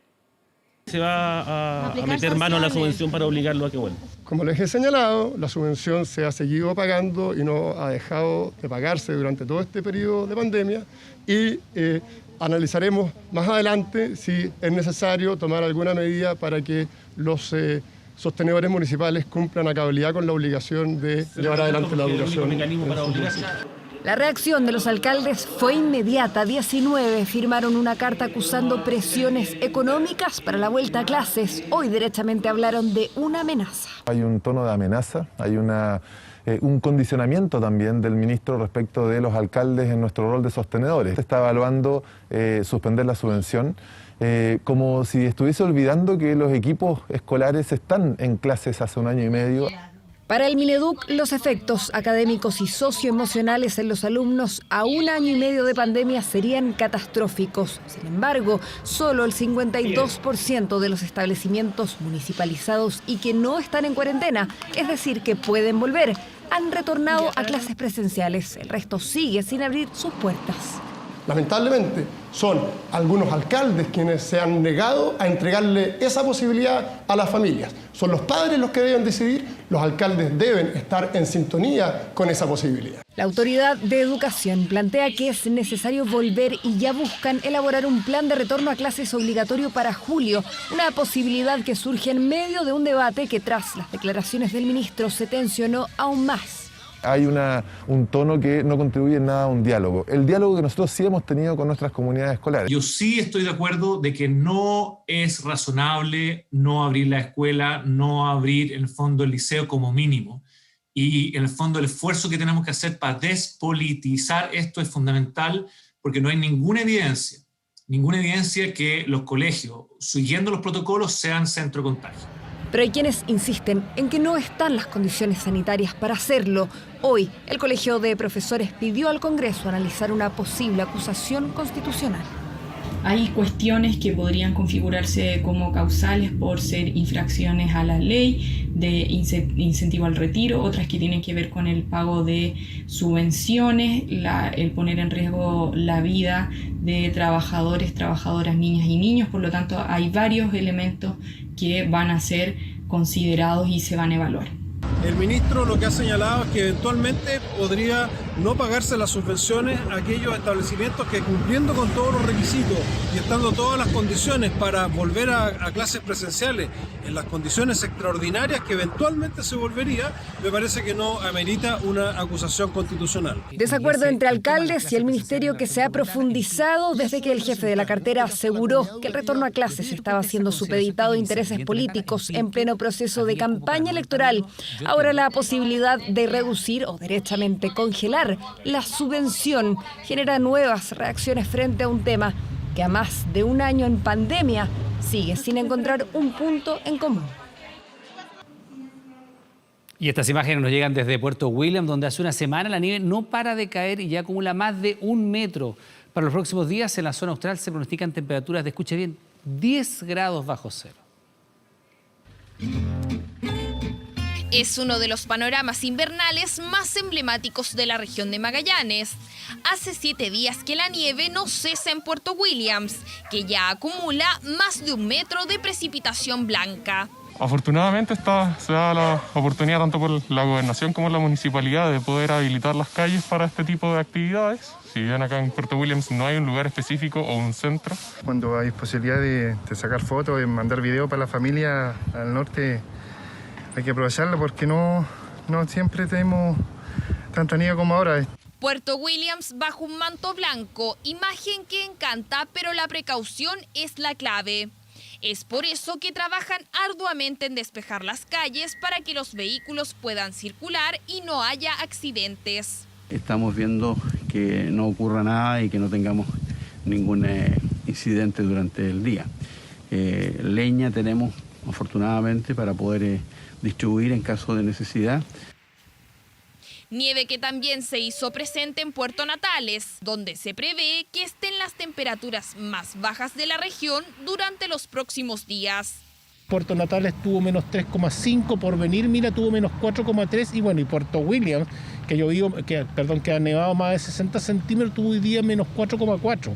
Se va a meter mano a la subvención para obligarlo a que vuelva. Como les he señalado, la subvención se ha seguido pagando y no ha dejado de pagarse durante todo este periodo de pandemia y analizaremos más adelante si es necesario tomar alguna medida para que los sostenedores municipales cumplan a cabalidad con la obligación de llevar adelante la educación. La reacción de los alcaldes fue inmediata. 19 firmaron una carta acusando presiones económicas para la vuelta a clases. Hoy derechamente hablaron de una amenaza. Hay un tono de amenaza, hay un condicionamiento también del ministro respecto de los alcaldes en nuestro rol de sostenedores. Se está evaluando suspender la subvención, como si estuviese olvidando que los equipos escolares están en clases hace un año y medio. Para el Mineduc, los efectos académicos y socioemocionales en los alumnos a un año y medio de pandemia serían catastróficos. Sin embargo, solo el 52% de los establecimientos municipalizados y que no están en cuarentena, es decir, que pueden volver, han retornado a clases presenciales. El resto sigue sin abrir sus puertas. Lamentablemente, son algunos alcaldes quienes se han negado a entregarle esa posibilidad a las familias. Son los padres los que deben decidir, los alcaldes deben estar en sintonía con esa posibilidad. La Autoridad de Educación plantea que es necesario volver y ya buscan elaborar un plan de retorno a clases obligatorio para julio, una posibilidad que surge en medio de un debate que tras las declaraciones del ministro se tensionó aún más. Hay un tono que no contribuye en nada a un diálogo. El diálogo que nosotros sí hemos tenido con nuestras comunidades escolares. Yo sí estoy de acuerdo de que no es razonable no abrir la escuela, no abrir en el fondo el liceo como mínimo. Y en el fondo el esfuerzo que tenemos que hacer para despolitizar esto es fundamental porque no hay ninguna evidencia que los colegios, siguiendo los protocolos, sean centro de contagio. Pero hay quienes insisten en que no están las condiciones sanitarias para hacerlo. Hoy, el Colegio de Profesores pidió al Congreso analizar una posible acusación constitucional. Hay cuestiones que podrían configurarse como causales por ser infracciones a la ley de incentivo al retiro, otras que tienen que ver con el pago de subvenciones, el poner en riesgo la vida de trabajadores, trabajadoras, niñas y niños. Por lo tanto, hay varios elementos que van a ser considerados y se van a evaluar. El ministro lo que ha señalado es que eventualmente podría no pagarse las subvenciones a aquellos establecimientos que, cumpliendo con todos los requisitos y estando todas las condiciones para volver a clases presenciales en las condiciones extraordinarias que eventualmente se volvería, me parece que no amerita una acusación constitucional. Desacuerdo entre alcaldes y el ministerio que se ha profundizado desde que el jefe de la cartera aseguró que el retorno a clases estaba siendo supeditado a intereses políticos en pleno proceso de campaña electoral. Ahora la posibilidad de reducir o derechamente congelar la subvención genera nuevas reacciones frente a un tema que a más de un año en pandemia sigue sin encontrar un punto en común. Y estas imágenes nos llegan desde Puerto William, donde hace una semana la nieve no para de caer y ya acumula más de 1 metro. Para los próximos días en la zona austral se pronostican temperaturas de, escuche bien, 10 grados bajo cero. Es uno de los panoramas invernales más emblemáticos de la región de Magallanes. Hace 7 días que la nieve no cesa en Puerto Williams, que ya acumula más de 1 metro de precipitación blanca. Afortunadamente se da la oportunidad tanto por la gobernación como la municipalidad de poder habilitar las calles para este tipo de actividades. Si bien acá en Puerto Williams no hay un lugar específico o un centro. Cuando hay posibilidad de sacar fotos, de mandar video para la familia al norte, hay que aprovecharlo porque no siempre tenemos tanta nieve como ahora. Puerto Williams bajo un manto blanco, imagen que encanta, pero la precaución es la clave. Es por eso que trabajan arduamente en despejar las calles para que los vehículos puedan circular y no haya accidentes. Estamos viendo que no ocurra nada y que no tengamos ningún incidente durante el día. Leña tenemos afortunadamente para poder distribuir en caso de necesidad. Nieve que también se hizo presente en Puerto Natales, donde se prevé que estén las temperaturas más bajas de la región durante los próximos días. Puerto Natales tuvo menos 3,5, Porvenir, mira, tuvo menos 4,3 y bueno, y Puerto Williams, que ha nevado más de 60 centímetros, tuvo hoy día menos 4,4.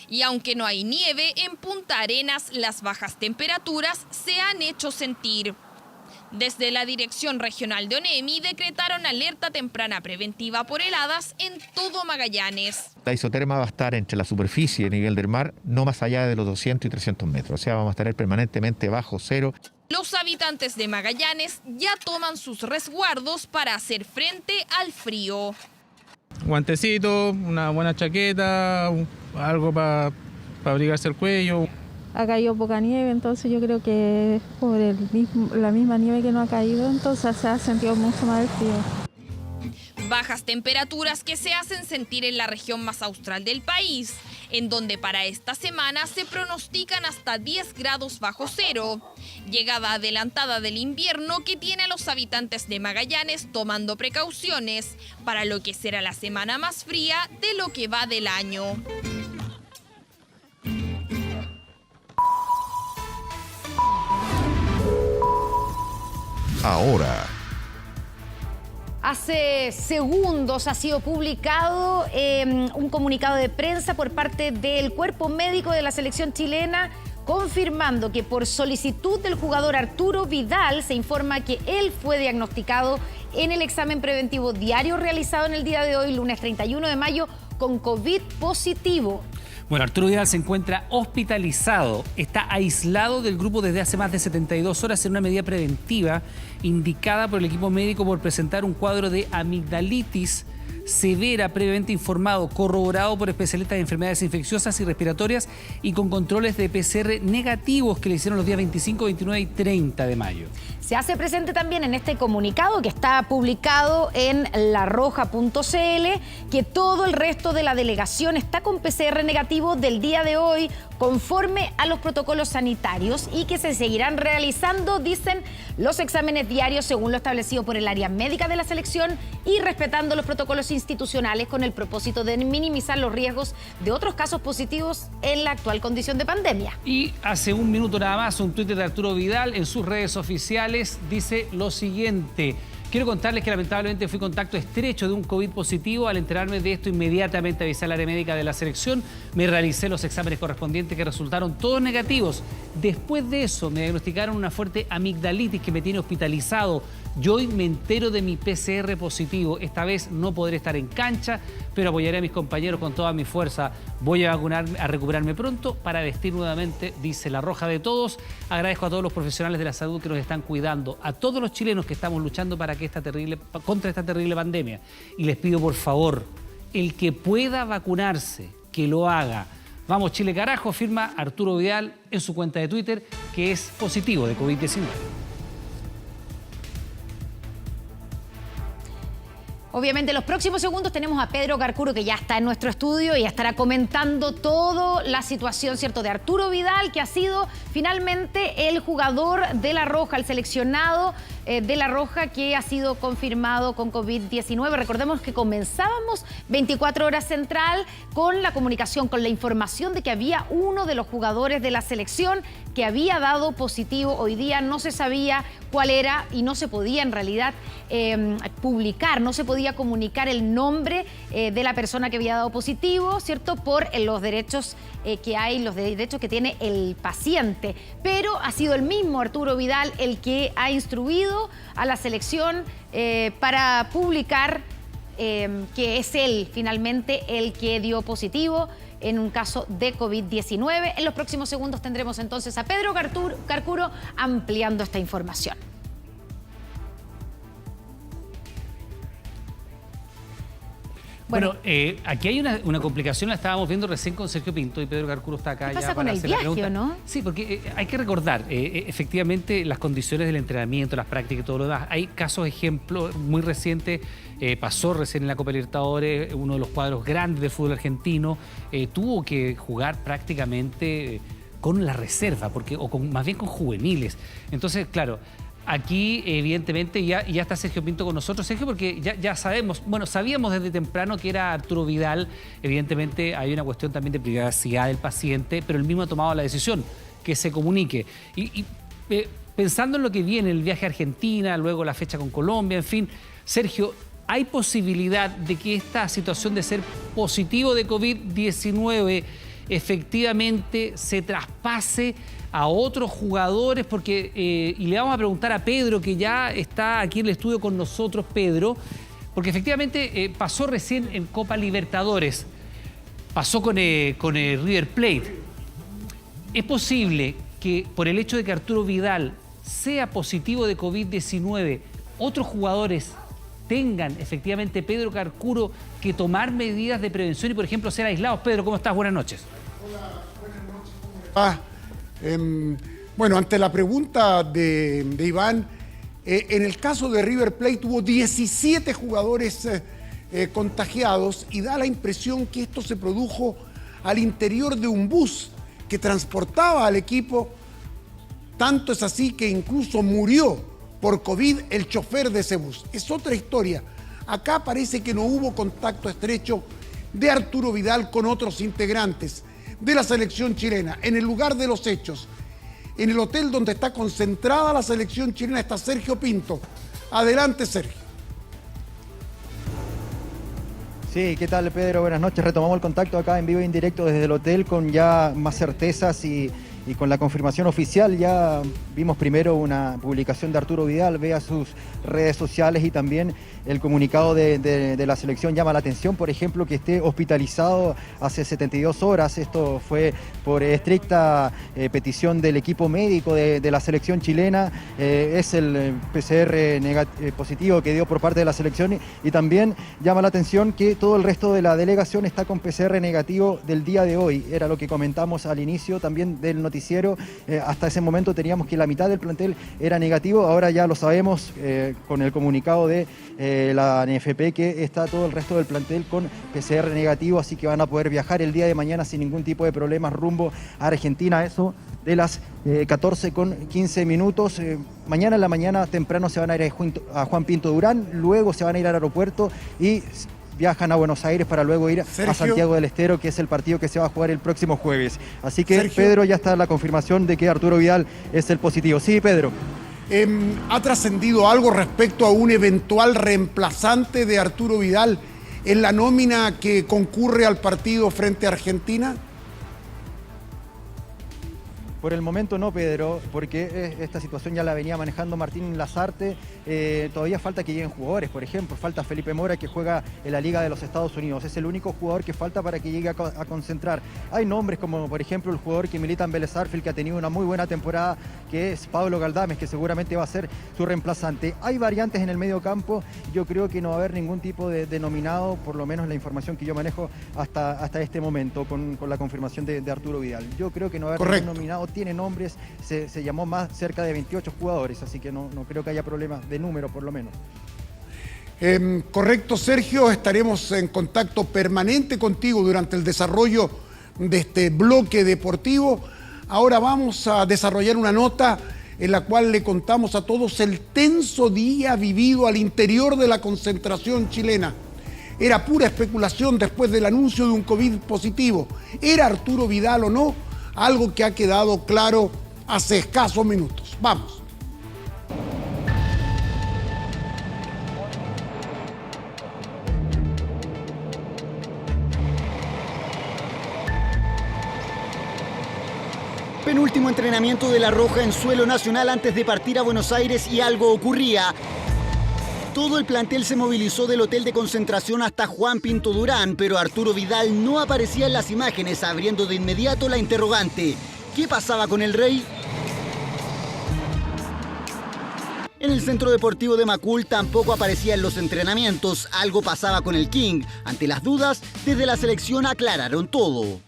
Y aunque no hay nieve, en Punta Arenas las bajas temperaturas se han hecho sentir. Desde la Dirección Regional de ONEMI decretaron alerta temprana preventiva por heladas en todo Magallanes. La isoterma va a estar entre la superficie y el nivel del mar, no más allá de los 200 y 300 metros. O sea, vamos a estar permanentemente bajo cero. Los habitantes de Magallanes ya toman sus resguardos para hacer frente al frío. Guantecito, una buena chaqueta, algo para abrigarse el cuello. Ha caído poca nieve, entonces yo creo que por la misma nieve que no ha caído, entonces se ha sentido mucho más el frío. Bajas temperaturas que se hacen sentir en la región más austral del país, en donde para esta semana se pronostican hasta 10 grados bajo cero. Llegada adelantada del invierno que tiene a los habitantes de Magallanes tomando precauciones para lo que será la semana más fría de lo que va del año. Ahora. Hace segundos ha sido publicado un comunicado de prensa por parte del cuerpo médico de la selección chilena confirmando que por solicitud del jugador Arturo Vidal se informa que él fue diagnosticado en el examen preventivo diario realizado en el día de hoy, lunes 31 de mayo, con COVID positivo. Bueno, Arturo Vidal se encuentra hospitalizado, está aislado del grupo desde hace más de 72 horas en una medida preventiva indicada por el equipo médico por presentar un cuadro de amigdalitis severa previamente informado, corroborado por especialistas de enfermedades infecciosas y respiratorias y con controles de PCR negativos que le hicieron los días 25, 29 y 30 de mayo. Se hace presente también en este comunicado que está publicado en larroja.cl que todo el resto de la delegación está con PCR negativo del día de hoy conforme a los protocolos sanitarios y que se seguirán realizando, dicen, los exámenes diarios según lo establecido por el área médica de la selección y respetando los protocolos institucionales con el propósito de minimizar los riesgos de otros casos positivos en la actual condición de pandemia. Y hace un minuto nada más, un tuit de Arturo Vidal en sus redes oficiales dice lo siguiente: quiero contarles que lamentablemente fui contacto estrecho de un COVID positivo. Al enterarme de esto, inmediatamente avisé al área médica de la selección. Me realicé los exámenes correspondientes que resultaron todos negativos. Después de eso, me diagnosticaron una fuerte amigdalitis que me tiene hospitalizado. Yo hoy me entero de mi PCR positivo. Esta vez no podré estar en cancha, pero apoyaré a mis compañeros con toda mi fuerza. Voy a vacunarme, a recuperarme pronto para vestir nuevamente, dice la roja de todos. Agradezco a todos los profesionales de la salud que nos están cuidando, a todos los chilenos que estamos luchando para que contra esta terrible pandemia. Y les pido, por favor, el que pueda vacunarse, que lo haga. Vamos, Chile carajo, firma Arturo Vidal en su cuenta de Twitter, que es positivo de COVID-19. Obviamente en los próximos segundos tenemos a Pedro Carcuro, que ya está en nuestro estudio y estará comentando toda la situación, ¿cierto?, de Arturo Vidal, que ha sido finalmente el jugador de La Roja, el seleccionado de La Roja, que ha sido confirmado con COVID-19. Recordemos que comenzábamos 24 horas central con la comunicación, con la información de que había uno de los jugadores de la selección que había dado positivo. Hoy día no se sabía cuál era y no se podía en realidad publicar, no se podía comunicar el nombre de la persona que había dado positivo, ¿cierto?, por los derechos que hay, los derechos que tiene el paciente. Pero ha sido el mismo Arturo Vidal el que ha instruido a la selección para publicar que es él finalmente el que dio positivo en un caso de COVID-19. En los próximos segundos tendremos entonces a Pedro Carcuro ampliando esta información. Bueno, aquí hay una complicación, la estábamos viendo recién con Sergio Pinto y Pedro Carcuro está acá. ¿Qué pasa ya con para el hacer la viaje, pregunta. o no? Sí, porque hay que recordar, efectivamente, las condiciones del entrenamiento, las prácticas y todo lo demás. Hay casos, ejemplos muy recientes, pasó recién en la Copa Libertadores, uno de los cuadros grandes del fútbol argentino, tuvo que jugar prácticamente con la reserva, más bien con juveniles. Entonces, claro, aquí, evidentemente, ya está Sergio Pinto con nosotros. Sergio, porque ya sabemos, sabíamos desde temprano que era Arturo Vidal. Evidentemente, hay una cuestión también de privacidad del paciente, pero él mismo ha tomado la decisión que se comunique. Y pensando en lo que viene, el viaje a Argentina, luego la fecha con Colombia, en fin, Sergio, ¿hay posibilidad de que esta situación de ser positivo de COVID-19 efectivamente se traspase a otros jugadores? Porque, y le vamos a preguntar a Pedro, que ya está aquí en el estudio con nosotros, Pedro, porque efectivamente pasó recién en Copa Libertadores, pasó con el River Plate. ¿Es posible que por el hecho de que Arturo Vidal sea positivo de COVID-19, otros jugadores tengan efectivamente, Pedro Carcuro, que tomar medidas de prevención y, por ejemplo, ser aislados. Pedro, ¿cómo estás? Buenas noches. Hola, buenas noches. Bueno, ante la pregunta de Iván, en el caso de River Plate hubo 17 jugadores contagiados y da la impresión que esto se produjo al interior de un bus que transportaba al equipo. Tanto es así que incluso murió por COVID el chofer de ese bus. Es otra historia. Acá parece que no hubo contacto estrecho de Arturo Vidal con otros integrantes de la selección chilena. En el lugar de los hechos, en el hotel donde está concentrada la selección chilena, está Sergio Pinto. Adelante, Sergio. Sí, ¿qué tal, Pedro? Buenas noches. Retomamos el contacto acá en vivo e indirecto desde el hotel con ya más certezas y con la confirmación oficial. Ya vimos primero una publicación de Arturo Vidal, vea sus redes sociales, y también el comunicado de la selección llama la atención, por ejemplo, que esté hospitalizado hace 72 horas. Esto fue por estricta petición del equipo médico de la selección chilena. Es el PCR positivo que dio por parte de la selección, y también llama la atención que todo el resto de la delegación está con PCR negativo del día de hoy. Era lo que comentamos al inicio también del noticiero. Hasta ese momento teníamos que la mitad del plantel era negativo. Ahora ya lo sabemos con el comunicado de la NFP, que está todo el resto del plantel con PCR negativo, así que van a poder viajar el día de mañana sin ningún tipo de problemas rumbo a Argentina. Eso de las 14:15. Mañana en la mañana temprano se van a ir a Juan Pinto Durán, luego se van a ir al aeropuerto y viajan a Buenos Aires para luego ir a Santiago del Estero, que es el partido que se va a jugar el próximo jueves. Así que, Sergio, Pedro, ya está la confirmación de que Arturo Vidal es el positivo. Sí, Pedro. ¿Ha trascendido algo respecto a un eventual reemplazante de Arturo Vidal en la nómina que concurre al partido frente a Argentina? Por el momento no, Pedro, porque esta situación ya la venía manejando Martín Lazarte. Todavía falta que lleguen jugadores, por ejemplo, falta Felipe Mora, que juega en la Liga de los Estados Unidos. Es el único jugador que falta para que llegue a concentrar. Hay nombres como, por ejemplo, el jugador que milita en Vélez Sarsfield, que ha tenido una muy buena temporada, que es Pablo Galdames, que seguramente va a ser su reemplazante. Hay variantes en el medio campo. Yo creo que no va a haber ningún tipo de denominado, por lo menos la información que yo manejo hasta este momento, con la confirmación de Arturo Vidal. Yo creo que no va a haber ningún denominado. Tiene nombres, se llamó más cerca de 28 jugadores, así que no creo que haya problemas de número, por lo menos. Correcto, Sergio, estaremos en contacto permanente contigo durante el desarrollo de este bloque deportivo. Ahora vamos a desarrollar una nota en la cual le contamos a todos el tenso día vivido al interior de la concentración chilena. Era pura especulación después del anuncio de un COVID positivo. ¿Era Arturo Vidal o no? Algo que ha quedado claro hace escasos minutos. Vamos. Penúltimo entrenamiento de La Roja en suelo nacional antes de partir a Buenos Aires, y algo ocurría. Todo el plantel se movilizó del hotel de concentración hasta Juan Pinto Durán, pero Arturo Vidal no aparecía en las imágenes, abriendo de inmediato la interrogante. ¿Qué pasaba con el Rey? En el centro deportivo de Macul tampoco aparecía en los entrenamientos. Algo pasaba con el King. Ante las dudas, desde la selección aclararon todo.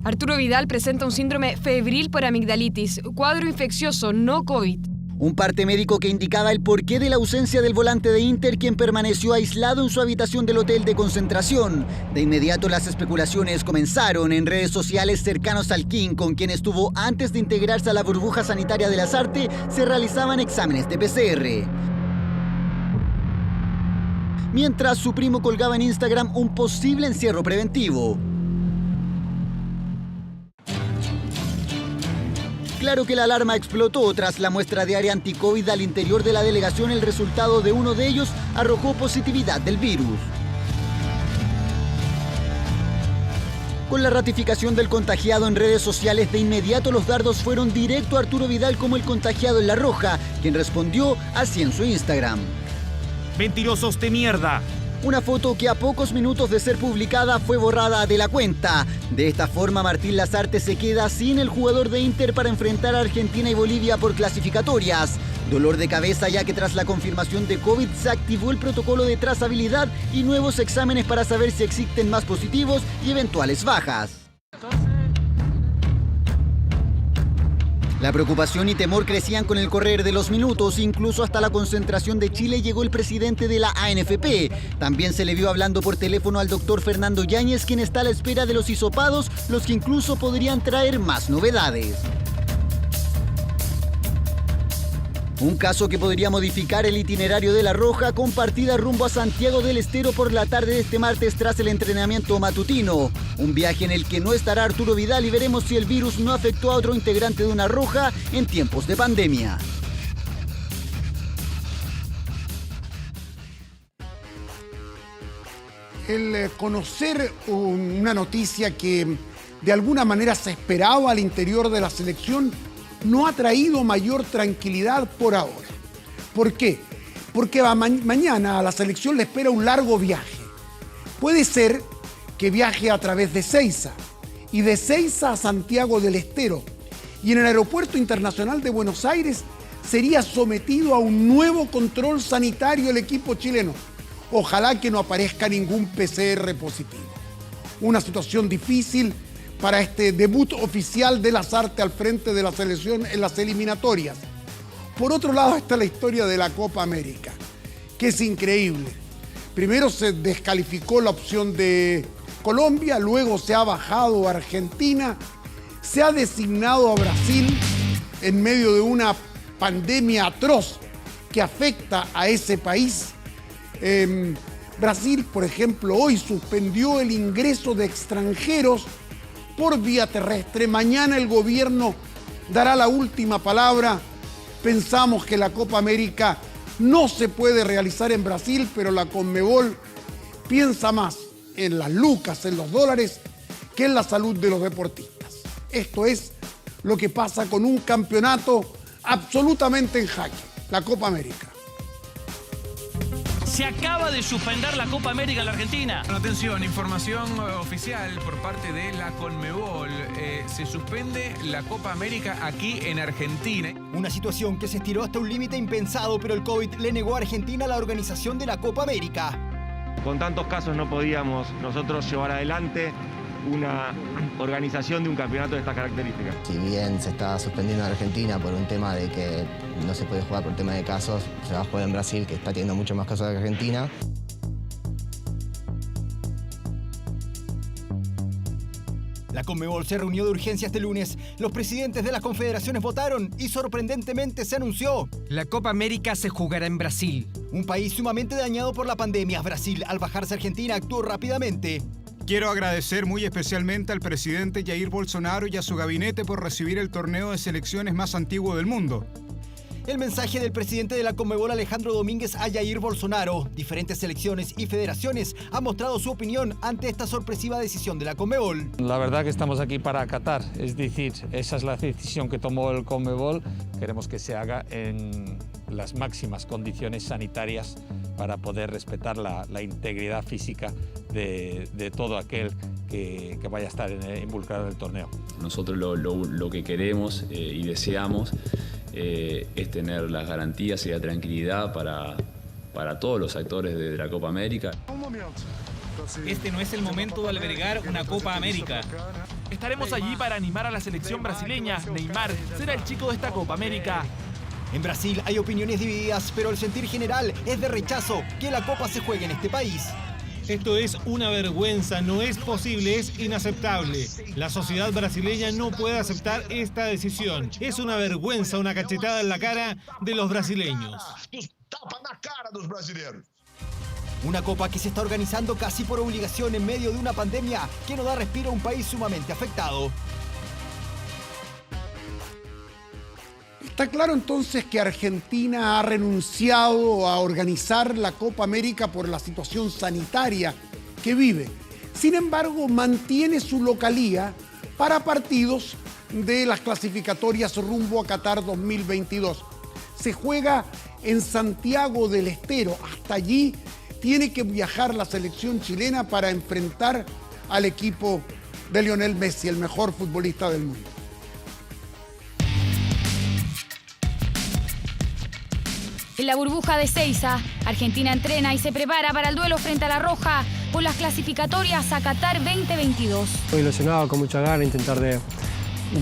Arturo Vidal presenta un síndrome febril por amigdalitis, cuadro infeccioso, no COVID. Un parte médico que indicaba el porqué de la ausencia del volante de Inter, quien permaneció aislado en su habitación del hotel de concentración. De inmediato las especulaciones comenzaron en redes sociales cercanos al King, con quien estuvo antes de integrarse a la burbuja sanitaria de Lazarte. Se realizaban exámenes de PCR. Mientras su primo colgaba en Instagram un posible encierro preventivo. Claro que la alarma explotó tras la muestra diaria anti-COVID al interior de la delegación. El resultado de uno de ellos arrojó positividad del virus. Con la ratificación del contagiado en redes sociales, de inmediato los dardos fueron directo a Arturo Vidal como el contagiado en La Roja, quien respondió así en su Instagram. Mentirosos de mierda. Una foto que a pocos minutos de ser publicada fue borrada de la cuenta. De esta forma, Martín Lasarte se queda sin el jugador de Inter para enfrentar a Argentina y Bolivia por clasificatorias. Dolor de cabeza ya que tras la confirmación de COVID se activó el protocolo de trazabilidad y nuevos exámenes para saber si existen más positivos y eventuales bajas. La preocupación y temor crecían con el correr de los minutos, incluso hasta la concentración de Chile llegó el presidente de la ANFP. También se le vio hablando por teléfono al doctor Fernando Yáñez, quien está a la espera de los hisopados, los que incluso podrían traer más novedades. Un caso que podría modificar el itinerario de La Roja con partida rumbo a Santiago del Estero por la tarde de este martes tras el entrenamiento matutino. Un viaje en el que no estará Arturo Vidal y veremos si el virus no afectó a otro integrante de una Roja en tiempos de pandemia. El conocer una noticia que de alguna manera se esperaba al interior de la selección no ha traído mayor tranquilidad por ahora. ¿Por qué? Porque mañana a la selección le espera un largo viaje. Puede ser que viaje a través de Seiza y de Seiza a Santiago del Estero. Y en el Aeropuerto Internacional de Buenos Aires sería sometido a un nuevo control sanitario el equipo chileno. Ojalá que no aparezca ningún PCR positivo. Una situación difícil para este debut oficial de Lasarte al frente de la selección en las eliminatorias. Por otro lado está la historia de la Copa América, que es increíble. Primero se descalificó la opción de Colombia, luego se ha bajado a Argentina, se ha designado a Brasil en medio de una pandemia atroz que afecta a ese país. Brasil, por ejemplo, hoy suspendió el ingreso de extranjeros por vía terrestre. Mañana el gobierno dará la última palabra. Pensamos que la Copa América no se puede realizar en Brasil, pero la Conmebol piensa más en las lucas, en los dólares, que en la salud de los deportistas. Esto es lo que pasa con un campeonato absolutamente en jaque, la Copa América. Se acaba de suspender la Copa América en la Argentina. Atención, información oficial por parte de la Conmebol. Se suspende la Copa América aquí en Argentina. Una situación que se estiró hasta un límite impensado, pero el COVID le negó a Argentina la organización de la Copa América. Con tantos casos no podíamos nosotros llevar adelante una organización de un campeonato de estas características. Si bien se está suspendiendo en Argentina por un tema de que no se puede jugar por tema de casos, se va a jugar en Brasil, que está teniendo mucho más casos que Argentina. La Conmebol se reunió de urgencia este lunes. Los presidentes de las confederaciones votaron y sorprendentemente se anunció: la Copa América se jugará en Brasil. Un país sumamente dañado por la pandemia. Brasil, al bajarse Argentina, actuó rápidamente. Quiero agradecer muy especialmente al presidente Jair Bolsonaro y a su gabinete por recibir el torneo de selecciones más antiguo del mundo. El mensaje del presidente de la Conmebol, Alejandro Domínguez, a Jair Bolsonaro. Diferentes selecciones y federaciones han mostrado su opinión ante esta sorpresiva decisión de la Conmebol. La verdad que estamos aquí para acatar, es decir, esa es la decisión que tomó el Conmebol. Queremos que se haga en las máximas condiciones sanitarias para poder respetar la integridad física de todo aquel que vaya a estar involucrado en el torneo. Nosotros lo que queremos y deseamos es tener las garantías y la tranquilidad para todos los actores de la Copa América. Este no es el momento de albergar una Copa América. Estaremos allí para animar a la selección brasileña. Neymar será el chico de esta Copa América. En Brasil hay opiniones divididas, pero el sentir general es de rechazo que la Copa se juegue en este país. Esto es una vergüenza, no es posible, es inaceptable. La sociedad brasileña no puede aceptar esta decisión. Es una vergüenza, una cachetada en la cara de los brasileños. Una Copa que se está organizando casi por obligación en medio de una pandemia que no da respiro a un país sumamente afectado. Está claro entonces que Argentina ha renunciado a organizar la Copa América por la situación sanitaria que vive. Sin embargo, mantiene su localía para partidos de las clasificatorias rumbo a Qatar 2022. Se juega en Santiago del Estero. Hasta allí tiene que viajar la selección chilena para enfrentar al equipo de Lionel Messi, el mejor futbolista del mundo. En la burbuja de Ezeiza, Argentina entrena y se prepara para el duelo frente a La Roja por las clasificatorias a Qatar 2022. Estoy ilusionado, con mucha gana, intentar de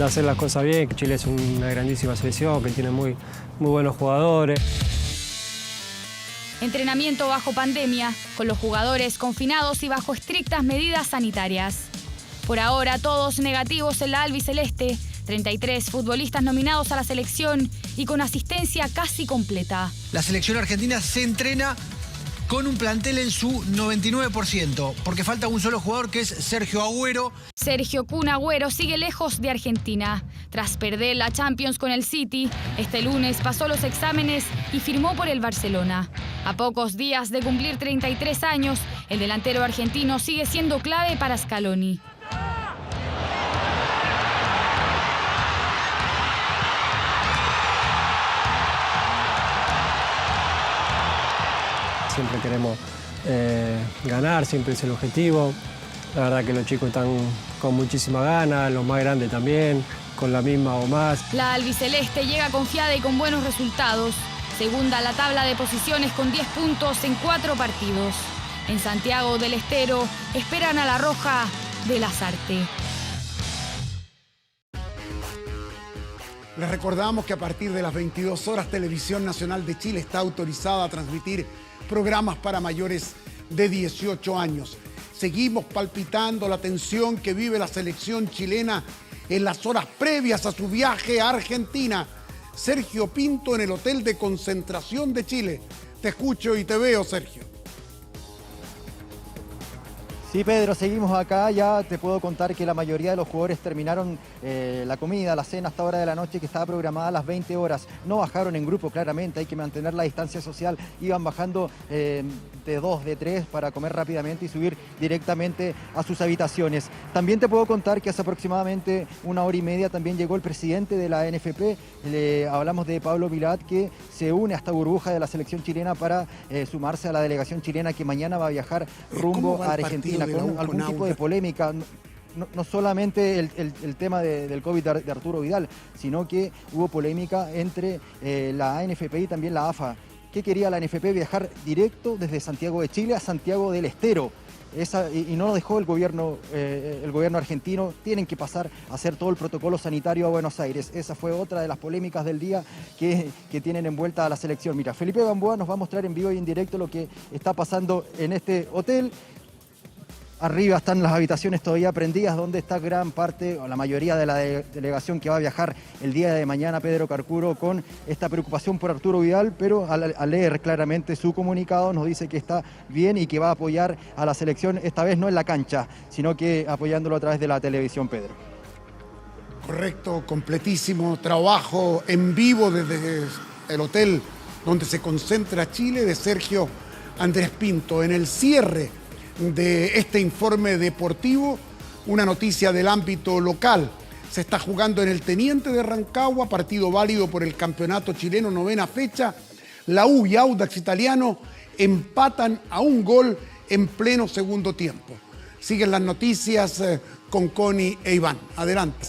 hacer las cosas bien. Chile es una grandísima selección que tiene muy buenos jugadores. Entrenamiento bajo pandemia, con los jugadores confinados y bajo estrictas medidas sanitarias. Por ahora, todos negativos en la albiceleste. 33 futbolistas nominados a la selección y con asistencia casi completa. La selección argentina se entrena con un plantel en su 99%, porque falta un solo jugador que es Sergio Agüero. Sergio Kun Agüero sigue lejos de Argentina. Tras perder la Champions con el City, este lunes pasó los exámenes y firmó por el Barcelona. A pocos días de cumplir 33 años, el delantero argentino sigue siendo clave para Scaloni. Siempre queremos ganar, siempre es el objetivo. La verdad que los chicos están con muchísima ganas, los más grandes también, con la misma o más. La albiceleste llega confiada y con buenos resultados. Segunda la tabla de posiciones con 10 puntos en 4 partidos. En Santiago del Estero esperan a La Roja de Lasarte. Les recordamos que a partir de las 22 horas Televisión Nacional de Chile está autorizada a transmitir programas para mayores de 18 años. Seguimos palpitando la tensión que vive la selección chilena en las horas previas a su viaje a Argentina. Sergio Pinto en el Hotel de Concentración de Chile. Te escucho y te veo, Sergio. Sí, Pedro, seguimos acá. Ya te puedo contar que la mayoría de los jugadores terminaron la comida, la cena hasta hora de la noche, que estaba programada a las 20 horas. No bajaron en grupo, claramente, hay que mantener la distancia social. Iban bajando de 2, de 3 para comer rápidamente y subir directamente a sus habitaciones. También te puedo contar que hace aproximadamente 1 hora y media también llegó el presidente de la NFP. Hablamos de Pablo Vilat, que se une a esta burbuja de la selección chilena para sumarse a la delegación chilena que mañana va a viajar rumbo a Argentina, con algún tipo de polémica. No solamente el tema del COVID de Arturo Vidal, sino que hubo polémica entre la ANFP y también la AFA. ¿Qué quería la ANFP? Viajar directo desde Santiago de Chile a Santiago del Estero. Y no lo dejó el gobierno argentino. Tienen que pasar a hacer todo el protocolo sanitario a Buenos Aires. Esa fue otra de las polémicas del día que tienen envuelta a la selección. Mira, Felipe Gamboa nos va a mostrar en vivo y en directo lo que está pasando en este hotel. Arriba están las habitaciones todavía prendidas, donde está gran parte o la mayoría de la delegación que va a viajar el día de mañana, Pedro Carcuro, con esta preocupación por Arturo Vidal, pero al leer claramente su comunicado nos dice que está bien y que va a apoyar a la selección, esta vez no en la cancha, sino que apoyándolo a través de la televisión, Pedro. Correcto, completísimo trabajo en vivo desde el hotel donde se concentra Chile de Sergio Andrés Pinto. En el cierre de este informe deportivo, una noticia del ámbito local. Se está jugando en el Teniente de Rancagua, partido válido por el campeonato chileno, 9ª fecha. La U y Audax Italiano empatan a 1 gol en pleno segundo tiempo. Siguen las noticias con Connie e Iván. Adelante.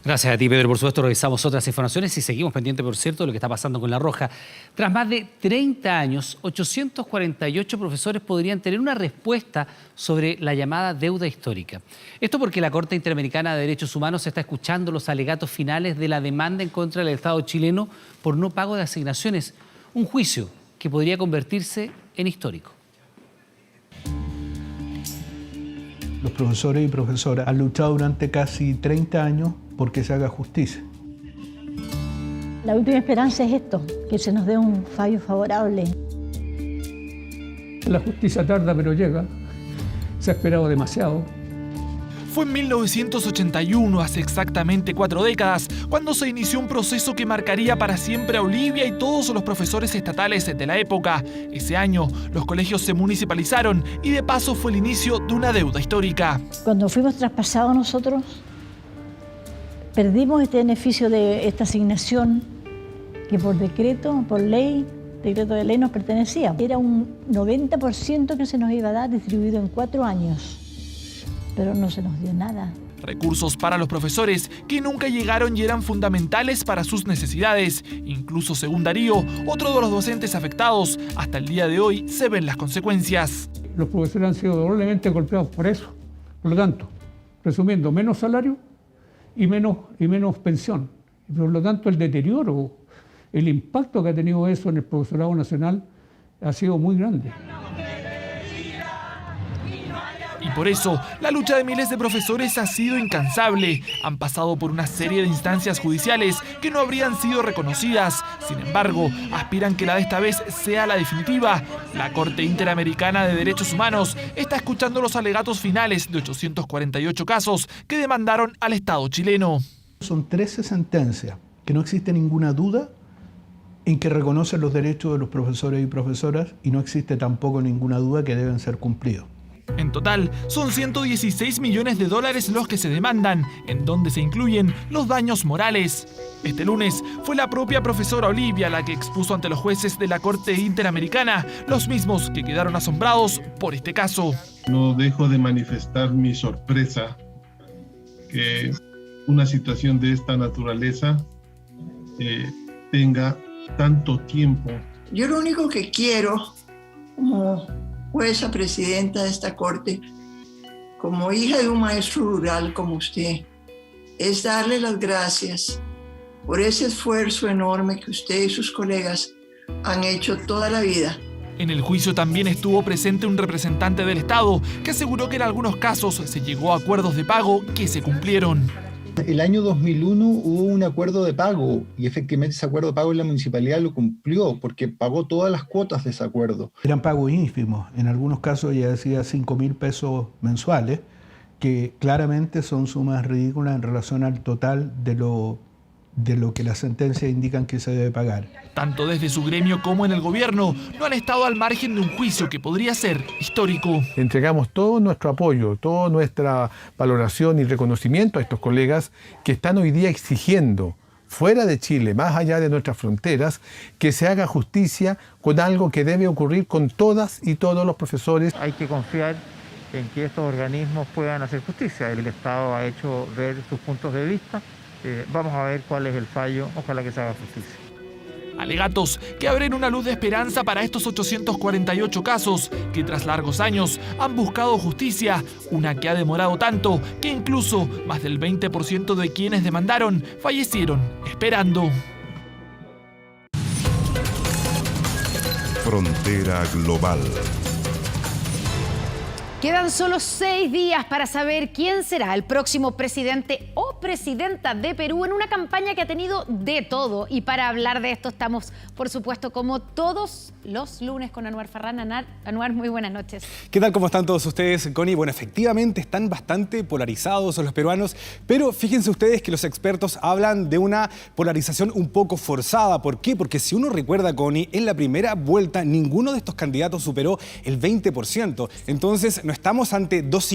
Gracias a ti, Pedro. Por supuesto, revisamos otras informaciones y seguimos pendientes, por cierto, de lo que está pasando con La Roja. Tras más de 30 años, 848 profesores podrían tener una respuesta sobre la llamada deuda histórica. Esto porque la Corte Interamericana de Derechos Humanos está escuchando los alegatos finales de la demanda en contra del Estado chileno por no pago de asignaciones. Un juicio que podría convertirse en histórico. Los profesores y profesoras han luchado durante casi 30 años porque se haga justicia. La última esperanza es esto, que se nos dé un fallo favorable. La justicia tarda, pero llega. Se ha esperado demasiado. Fue en 1981, hace exactamente 4 décadas, cuando se inició un proceso que marcaría para siempre a Olivia y todos los profesores estatales de la época. Ese año, los colegios se municipalizaron y de paso fue el inicio de una deuda histórica. Cuando fuimos traspasados nosotros, perdimos este beneficio de esta asignación que por decreto, por ley, decreto de ley nos pertenecía. Era un 90% que se nos iba a dar distribuido en 4 años, pero no se nos dio nada. Recursos para los profesores que nunca llegaron y eran fundamentales para sus necesidades. Incluso según Darío, otro de los docentes afectados, hasta el día de hoy se ven las consecuencias. Los profesores han sido doblemente golpeados por eso. Por lo tanto, resumiendo, menos salario y menos pensión. Y por lo tanto, el deterioro, el impacto que ha tenido eso en el profesorado nacional ha sido muy grande. Y por eso, la lucha de miles de profesores ha sido incansable. Han pasado por una serie de instancias judiciales que no habrían sido reconocidas. Sin embargo, aspiran que la de esta vez sea la definitiva. La Corte Interamericana de Derechos Humanos está escuchando los alegatos finales de 848 casos que demandaron al Estado chileno. Son 13 sentencias que no existe ninguna duda en que reconocen los derechos de los profesores y profesoras y no existe tampoco ninguna duda que deben ser cumplidos. En total, son 116 millones de dólares los que se demandan, en donde se incluyen los daños morales. Este lunes fue la propia profesora Olivia la que expuso ante los jueces de la Corte Interamericana, los mismos que quedaron asombrados por este caso. No dejo de manifestar mi sorpresa que una situación de esta naturaleza tenga tanto tiempo. Yo lo único que quiero, como jueza presidenta de esta corte, como hija de un maestro rural como usted, es darle las gracias por ese esfuerzo enorme que usted y sus colegas han hecho toda la vida. En el juicio también estuvo presente un representante del Estado que aseguró que en algunos casos se llegó a acuerdos de pago que se cumplieron. El año 2001 hubo un acuerdo de pago y efectivamente ese acuerdo de pago la municipalidad lo cumplió porque pagó todas las cuotas de ese acuerdo. Eran pagos ínfimos, en algunos casos ya decía 5.000 pesos mensuales, que claramente son sumas ridículas en relación al total de lo que las sentencias indican que se debe pagar. Tanto desde su gremio como en el gobierno no han estado al margen de un juicio que podría ser histórico. Entregamos todo nuestro apoyo, toda nuestra valoración y reconocimiento a estos colegas que están hoy día exigiendo, fuera de Chile, más allá de nuestras fronteras, que se haga justicia con algo que debe ocurrir con todas y todos los profesores. Hay que confiar en que estos organismos puedan hacer justicia. El Estado ha hecho ver sus puntos de vista. Vamos a ver cuál es el fallo, ojalá que se haga justicia. Alegatos que abren una luz de esperanza para estos 848 casos que tras largos años han buscado justicia, una que ha demorado tanto que incluso más del 20% de quienes demandaron fallecieron esperando. Frontera Global. Quedan solo 6 días para saber quién será el próximo presidente o presidenta de Perú en una campaña que ha tenido de todo. Y para hablar de esto estamos, por supuesto, como todos los lunes con Anuar Farrán. Anuar, muy buenas noches. ¿Qué tal? ¿Cómo están todos ustedes, Connie? Bueno, efectivamente están bastante polarizados los peruanos, pero fíjense ustedes que los expertos hablan de una polarización un poco forzada. ¿Por qué? Porque si uno recuerda, Connie, en la primera vuelta ninguno de estos candidatos superó el 20%. Entonces, no estamos ante dos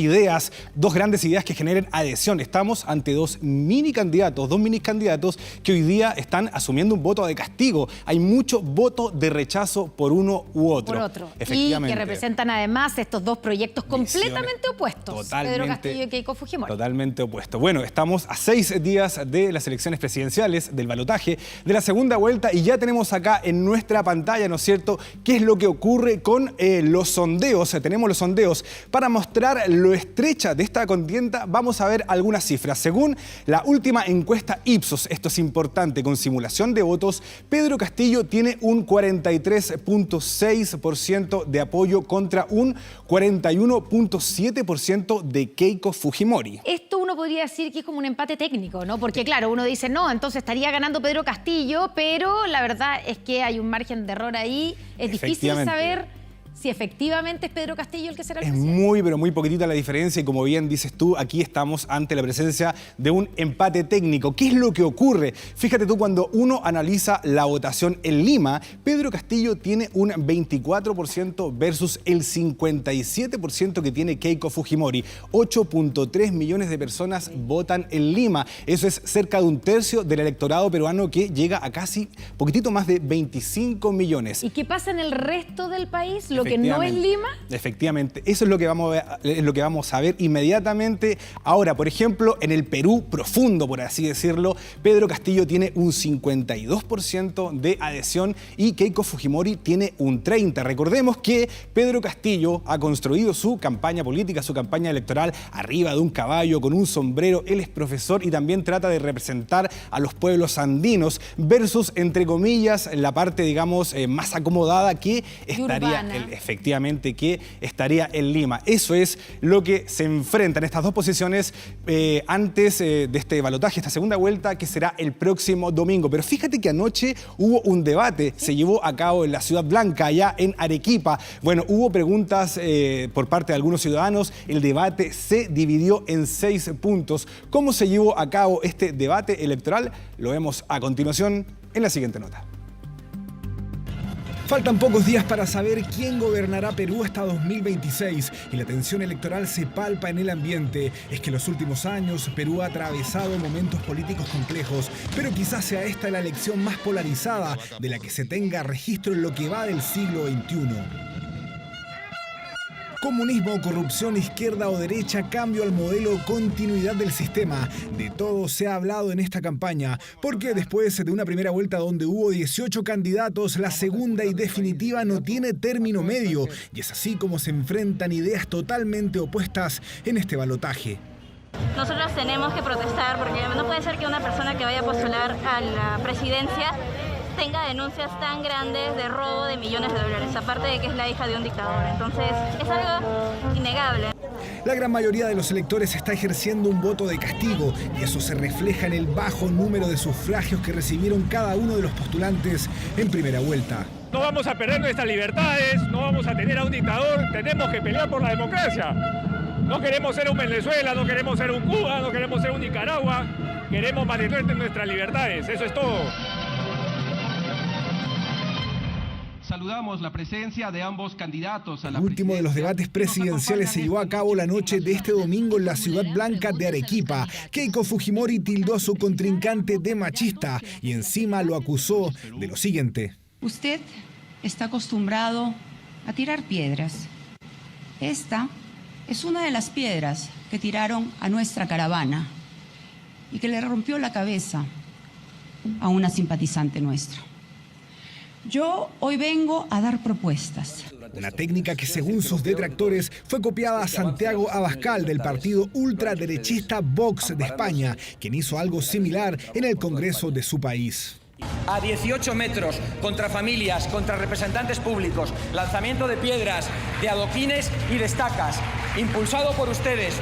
grandes ideas que generen adhesión. Estamos ante dos mini candidatos que hoy día están asumiendo un voto de castigo. Hay mucho voto de rechazo por uno u otro. Por otro. Efectivamente. Y que representan además estos dos proyectos completamente opuestos. Pedro Castillo y Keiko Fujimori. Totalmente opuesto. Bueno, estamos a 6 días de las elecciones presidenciales, del balotaje, de la segunda vuelta y ya tenemos acá en nuestra pantalla, ¿no es cierto?, qué es lo que ocurre con los sondeos. Tenemos los sondeos. Para mostrar lo estrecha de esta contienda, vamos a ver algunas cifras. Según la última encuesta Ipsos, esto es importante, con simulación de votos, Pedro Castillo tiene un 43.6% de apoyo contra un 41.7% de Keiko Fujimori. Esto uno podría decir que es como un empate técnico, ¿no? Porque claro, uno dice, no, entonces estaría ganando Pedro Castillo, pero la verdad es que hay un margen de error ahí. Es difícil saber si efectivamente es Pedro Castillo el que será el Es presidente. muy, pero muy poquitita la diferencia y como bien dices tú, aquí estamos ante la presencia de un empate técnico. ¿Qué es lo que ocurre? Fíjate tú, cuando uno analiza la votación en Lima, Pedro Castillo tiene un 24% versus el 57% que tiene Keiko Fujimori. 8.3 millones de personas votan en Lima. Eso es cerca de un tercio del electorado peruano, que llega a casi poquitito más de 25 millones. ¿Y qué pasa en el resto del país? Lo que no es Lima. Efectivamente, eso es lo que vamos a ver inmediatamente. Ahora, por ejemplo, en el Perú profundo, por así decirlo, Pedro Castillo tiene un 52% de adhesión y Keiko Fujimori tiene un 30%. Recordemos que Pedro Castillo ha construido su campaña política, su campaña electoral arriba de un caballo, con un sombrero. Él es profesor y también trata de representar a los pueblos andinos versus, entre comillas, la parte, digamos, más acomodada, que estaría efectivamente en Lima. Eso es lo que se enfrentan estas dos posiciones antes de este balotaje, esta segunda vuelta, que será el próximo domingo. Pero fíjate que anoche hubo un debate, se llevó a cabo en la Ciudad Blanca, allá en Arequipa. Bueno, hubo preguntas por parte de algunos ciudadanos. El debate se dividió en 6 puntos. ¿Cómo se llevó a cabo este debate electoral? Lo vemos a continuación en la siguiente nota. Faltan pocos días para saber quién gobernará Perú hasta 2026 y la tensión electoral se palpa en el ambiente. Es que en los últimos años Perú ha atravesado momentos políticos complejos, pero quizás sea esta la elección más polarizada de la que se tenga registro en lo que va del siglo XXI. Comunismo, corrupción, izquierda o derecha, cambio al modelo, continuidad del sistema. De todo se ha hablado en esta campaña, porque después de una primera vuelta donde hubo 18 candidatos, la segunda y definitiva no tiene término medio, y es así como se enfrentan ideas totalmente opuestas en este balotaje. Nosotros tenemos que protestar porque no puede ser que una persona que vaya a postular a la presidencia tenga denuncias tan grandes de robo de millones de dólares, aparte de que es la hija de un dictador. Entonces, es algo innegable. La gran mayoría de los electores está ejerciendo un voto de castigo y eso se refleja en el bajo número de sufragios que recibieron cada uno de los postulantes en primera vuelta. No vamos a perder nuestras libertades, no vamos a tener a un dictador, tenemos que pelear por la democracia. No queremos ser un Venezuela, no queremos ser un Cuba, no queremos ser un Nicaragua, queremos mantener nuestras libertades, eso es todo. Saludamos la presencia de ambos candidatos a la El último de los debates presidenciales se llevó a cabo la noche de este domingo en la Ciudad Blanca de Arequipa. Keiko Fujimori tildó a su contrincante de machista y encima lo acusó de lo siguiente. Usted está acostumbrado a tirar piedras. Esta es una de las piedras que tiraron a nuestra caravana y que le rompió la cabeza a una simpatizante nuestra. Yo hoy vengo a dar propuestas. Una técnica que, según sus detractores, fue copiada a Santiago Abascal del partido ultraderechista Vox de España, quien hizo algo similar en el Congreso de su país. A 18 metros, contra familias, contra representantes públicos, lanzamiento de piedras, de adoquines y de estacas, impulsado por ustedes.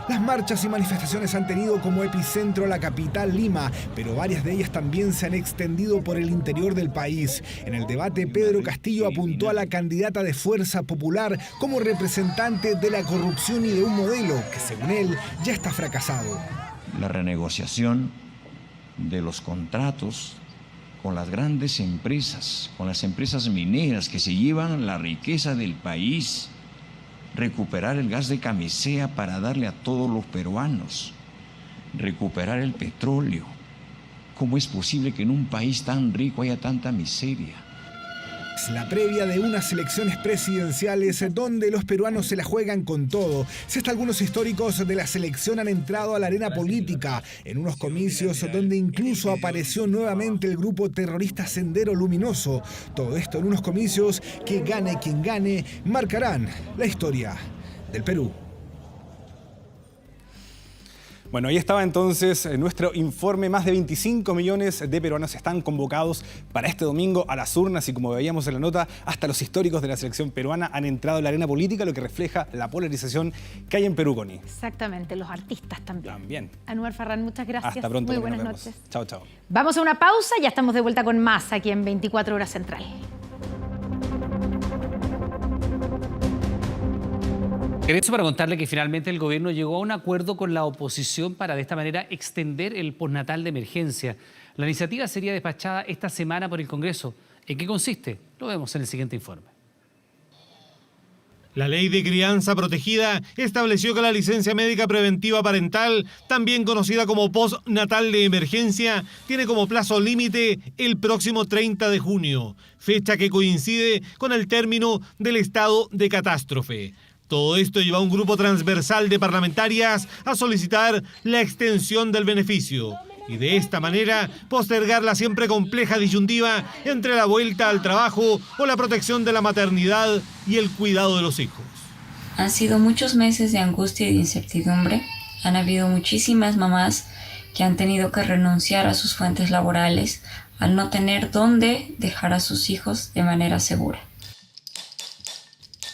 Las marchas y manifestaciones han tenido como epicentro la capital Lima, pero varias de ellas también se han extendido por el interior del país. En el debate, Pedro Castillo apuntó a la candidata de Fuerza Popular como representante de la corrupción y de un modelo que, según él, ya está fracasado. La renegociación de los contratos con las grandes empresas, con las empresas mineras que se llevan la riqueza del país. Recuperar el gas de camisea para darle a todos los peruanos, recuperar el petróleo. ¿Cómo es posible que en un país tan rico haya tanta miseria? Es la previa de unas elecciones presidenciales donde los peruanos se la juegan con todo. Si hasta algunos históricos de la selección han entrado a la arena política, en unos comicios donde incluso apareció nuevamente el grupo terrorista Sendero Luminoso. Todo esto en unos comicios que, gane quien gane, marcarán la historia del Perú. Bueno, ahí estaba entonces nuestro informe. Más de 25 millones de peruanos están convocados para este domingo a las urnas y, como veíamos en la nota, hasta los históricos de la selección peruana han entrado en la arena política, lo que refleja la polarización que hay en Perú, Connie. Exactamente, los artistas también. También. Anuar Farrán, muchas gracias. Hasta pronto. Muy buenas noches. Chao, chao. Vamos a una pausa, ya estamos de vuelta con más aquí en 24 Horas Central. Regreso para contarle que finalmente el gobierno llegó a un acuerdo con la oposición para de esta manera extender el postnatal de emergencia. La iniciativa sería despachada esta semana por el Congreso. ¿En qué consiste? Lo vemos en el siguiente informe. La Ley de Crianza Protegida estableció que la licencia médica preventiva parental, también conocida como postnatal de emergencia, tiene como plazo límite el próximo 30 de junio, fecha que coincide con el término del estado de catástrofe. Todo esto lleva a un grupo transversal de parlamentarias a solicitar la extensión del beneficio y de esta manera postergar la siempre compleja disyuntiva entre la vuelta al trabajo o la protección de la maternidad y el cuidado de los hijos. Han sido muchos meses de angustia y de incertidumbre. Han habido muchísimas mamás que han tenido que renunciar a sus fuentes laborales al no tener dónde dejar a sus hijos de manera segura.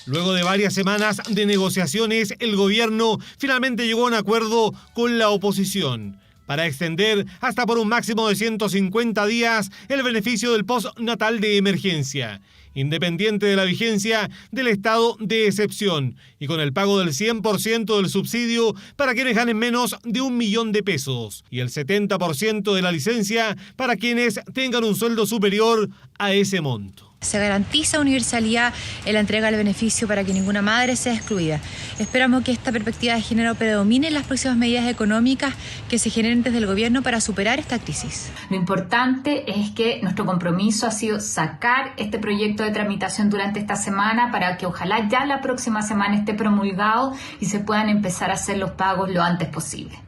Luego de varias semanas de negociaciones, el gobierno finalmente llegó a un acuerdo con la oposición para extender hasta por un máximo de 150 días el beneficio del postnatal de emergencia, independiente de la vigencia del estado de excepción y con el pago del 100% del subsidio para quienes ganen menos de 1 millón de pesos y el 70% de la licencia para quienes tengan un sueldo superior a ese monto. Se garantiza universalidad en la entrega del beneficio para que ninguna madre sea excluida. Esperamos que esta perspectiva de género predomine en las próximas medidas económicas que se generen desde el gobierno para superar esta crisis. Lo importante es que nuestro compromiso ha sido sacar este proyecto de tramitación durante esta semana para que ojalá ya la próxima semana esté promulgado y se puedan empezar a hacer los pagos lo antes posible.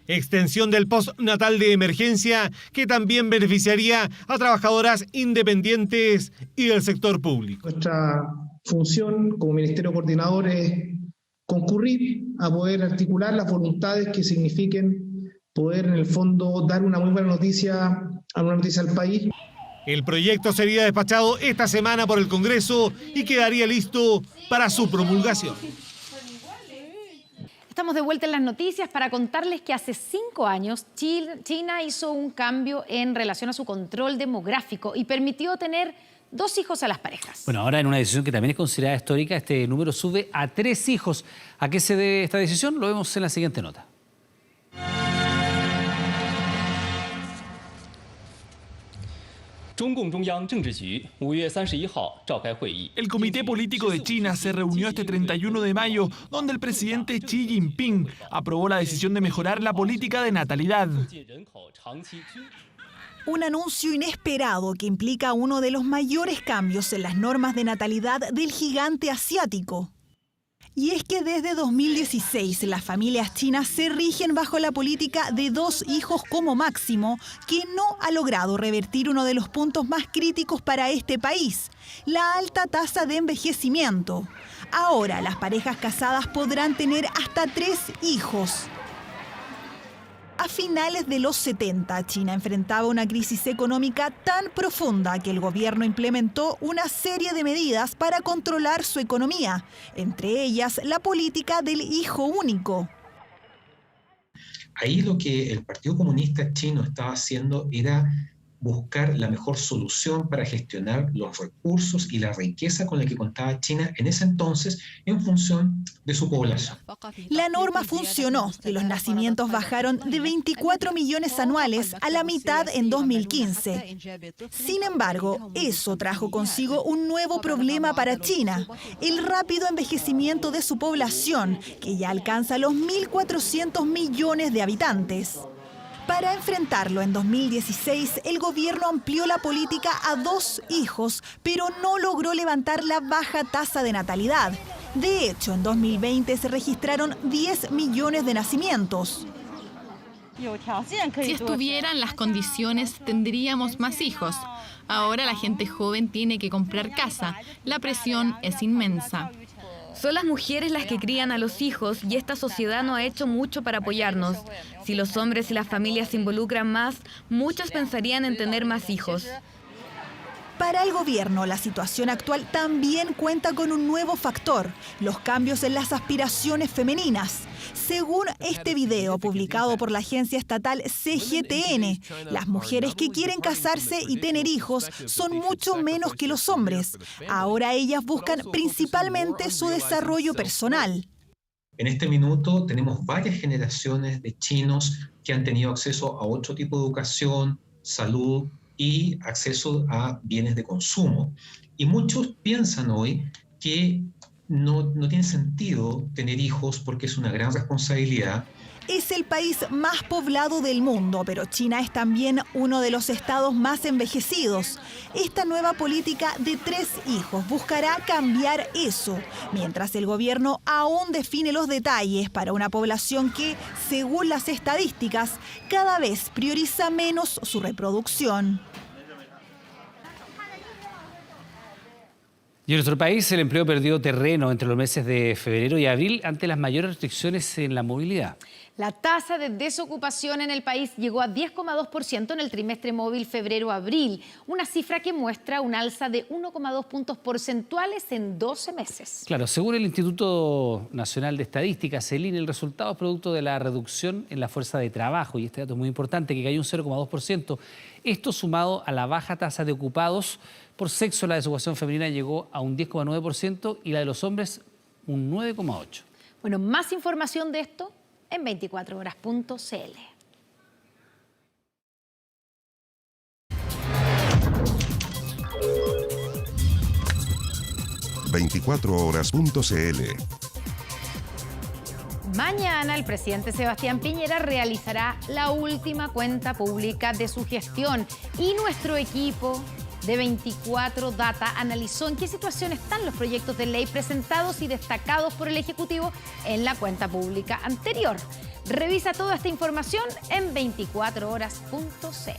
Extensión del postnatal de emergencia que también beneficiaría a trabajadoras independientes y del sector público. Nuestra función como Ministerio Coordinador es concurrir a poder articular las voluntades que signifiquen poder en el fondo dar una muy buena noticia al país. El proyecto sería despachado esta semana por el Congreso y quedaría listo para su promulgación. Estamos de vuelta en las noticias para contarles que hace 5 años China hizo un cambio en relación a su control demográfico y permitió tener 2 hijos a las parejas. Bueno, ahora en una decisión que también es considerada histórica, este número sube a 3 hijos. ¿A qué se debe esta decisión? Lo vemos en la siguiente nota. El Comité Político de China se reunió este 31 de mayo, donde el presidente Xi Jinping aprobó la decisión de mejorar la política de natalidad. Un anuncio inesperado que implica uno de los mayores cambios en las normas de natalidad del gigante asiático. Y es que desde 2016 las familias chinas se rigen bajo la política de 2 hijos como máximo, que no ha logrado revertir uno de los puntos más críticos para este país, la alta tasa de envejecimiento. Ahora las parejas casadas podrán tener hasta 3 hijos. A finales de los 70, China enfrentaba una crisis económica tan profunda que el gobierno implementó una serie de medidas para controlar su economía, entre ellas la política del hijo único. Ahí lo que el Partido Comunista Chino estaba haciendo era buscar la mejor solución para gestionar los recursos y la riqueza con la que contaba China en ese entonces en función de su población. La norma funcionó y los nacimientos bajaron de 24 millones anuales a la mitad en 2015. Sin embargo, eso trajo consigo un nuevo problema para China, el rápido envejecimiento de su población, que ya alcanza los 1.400 millones de habitantes. Para enfrentarlo, en 2016, el gobierno amplió la política a 2 hijos, pero no logró levantar la baja tasa de natalidad. De hecho, en 2020 se registraron 10 millones de nacimientos. Si estuvieran las condiciones, tendríamos más hijos. Ahora la gente joven tiene que comprar casa. La presión es inmensa. Son las mujeres las que crían a los hijos y esta sociedad no ha hecho mucho para apoyarnos. Si los hombres y las familias se involucran más, muchos pensarían en tener más hijos. Para el gobierno, la situación actual también cuenta con un nuevo factor, los cambios en las aspiraciones femeninas. Según este video publicado por la agencia estatal CGTN, las mujeres que quieren casarse y tener hijos son mucho menos que los hombres. Ahora ellas buscan principalmente su desarrollo personal. En este minuto tenemos varias generaciones de chinos que han tenido acceso a otro tipo de educación, salud y acceso a bienes de consumo. Y muchos piensan hoy que no tiene sentido tener hijos porque es una gran responsabilidad. Es el país más poblado del mundo, pero China es también uno de los estados más envejecidos. Esta nueva política de 3 hijos buscará cambiar eso, mientras el gobierno aún define los detalles para una población que, según las estadísticas, cada vez prioriza menos su reproducción. Y en nuestro país el empleo perdió terreno entre los meses de febrero y abril ante las mayores restricciones en la movilidad. La tasa de desocupación en el país llegó a 10,2% en el trimestre móvil febrero-abril, una cifra que muestra un alza de 1,2 puntos porcentuales en 12 meses. Claro, según el Instituto Nacional de Estadísticas, el INE, el resultado es producto de la reducción en la fuerza de trabajo, y este dato es muy importante, que cayó un 0,2%. Esto sumado a la baja tasa de ocupados por sexo, la desocupación femenina llegó a un 10,9% y la de los hombres un 9,8%. Bueno, más información de esto en 24horas.cl. 24horas.cl. Mañana el presidente Sebastián Piñera realizará la última cuenta pública de su gestión y nuestro equipo de 24 Data analizó en qué situación están los proyectos de ley presentados y destacados por el Ejecutivo en la cuenta pública anterior. Revisa toda esta información en 24horas.cl.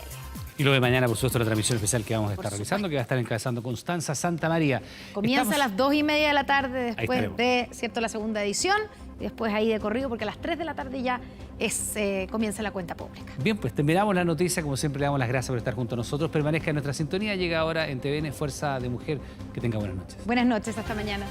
Y lo de mañana, por supuesto, la transmisión especial que vamos a estar realizando, que va a estar encabezando Constanza Santamaría. Comienza a las 2:30 de la tarde después de la segunda edición. Y después ahí de corrido, porque a las 3 de la tarde ya comienza la cuenta pública. Bien, pues terminamos la noticia. Como siempre, le damos las gracias por estar junto a nosotros. Permanezca en nuestra sintonía. Llega ahora en TVN Fuerza de Mujer. Que tenga buenas noches. Buenas noches, hasta mañana.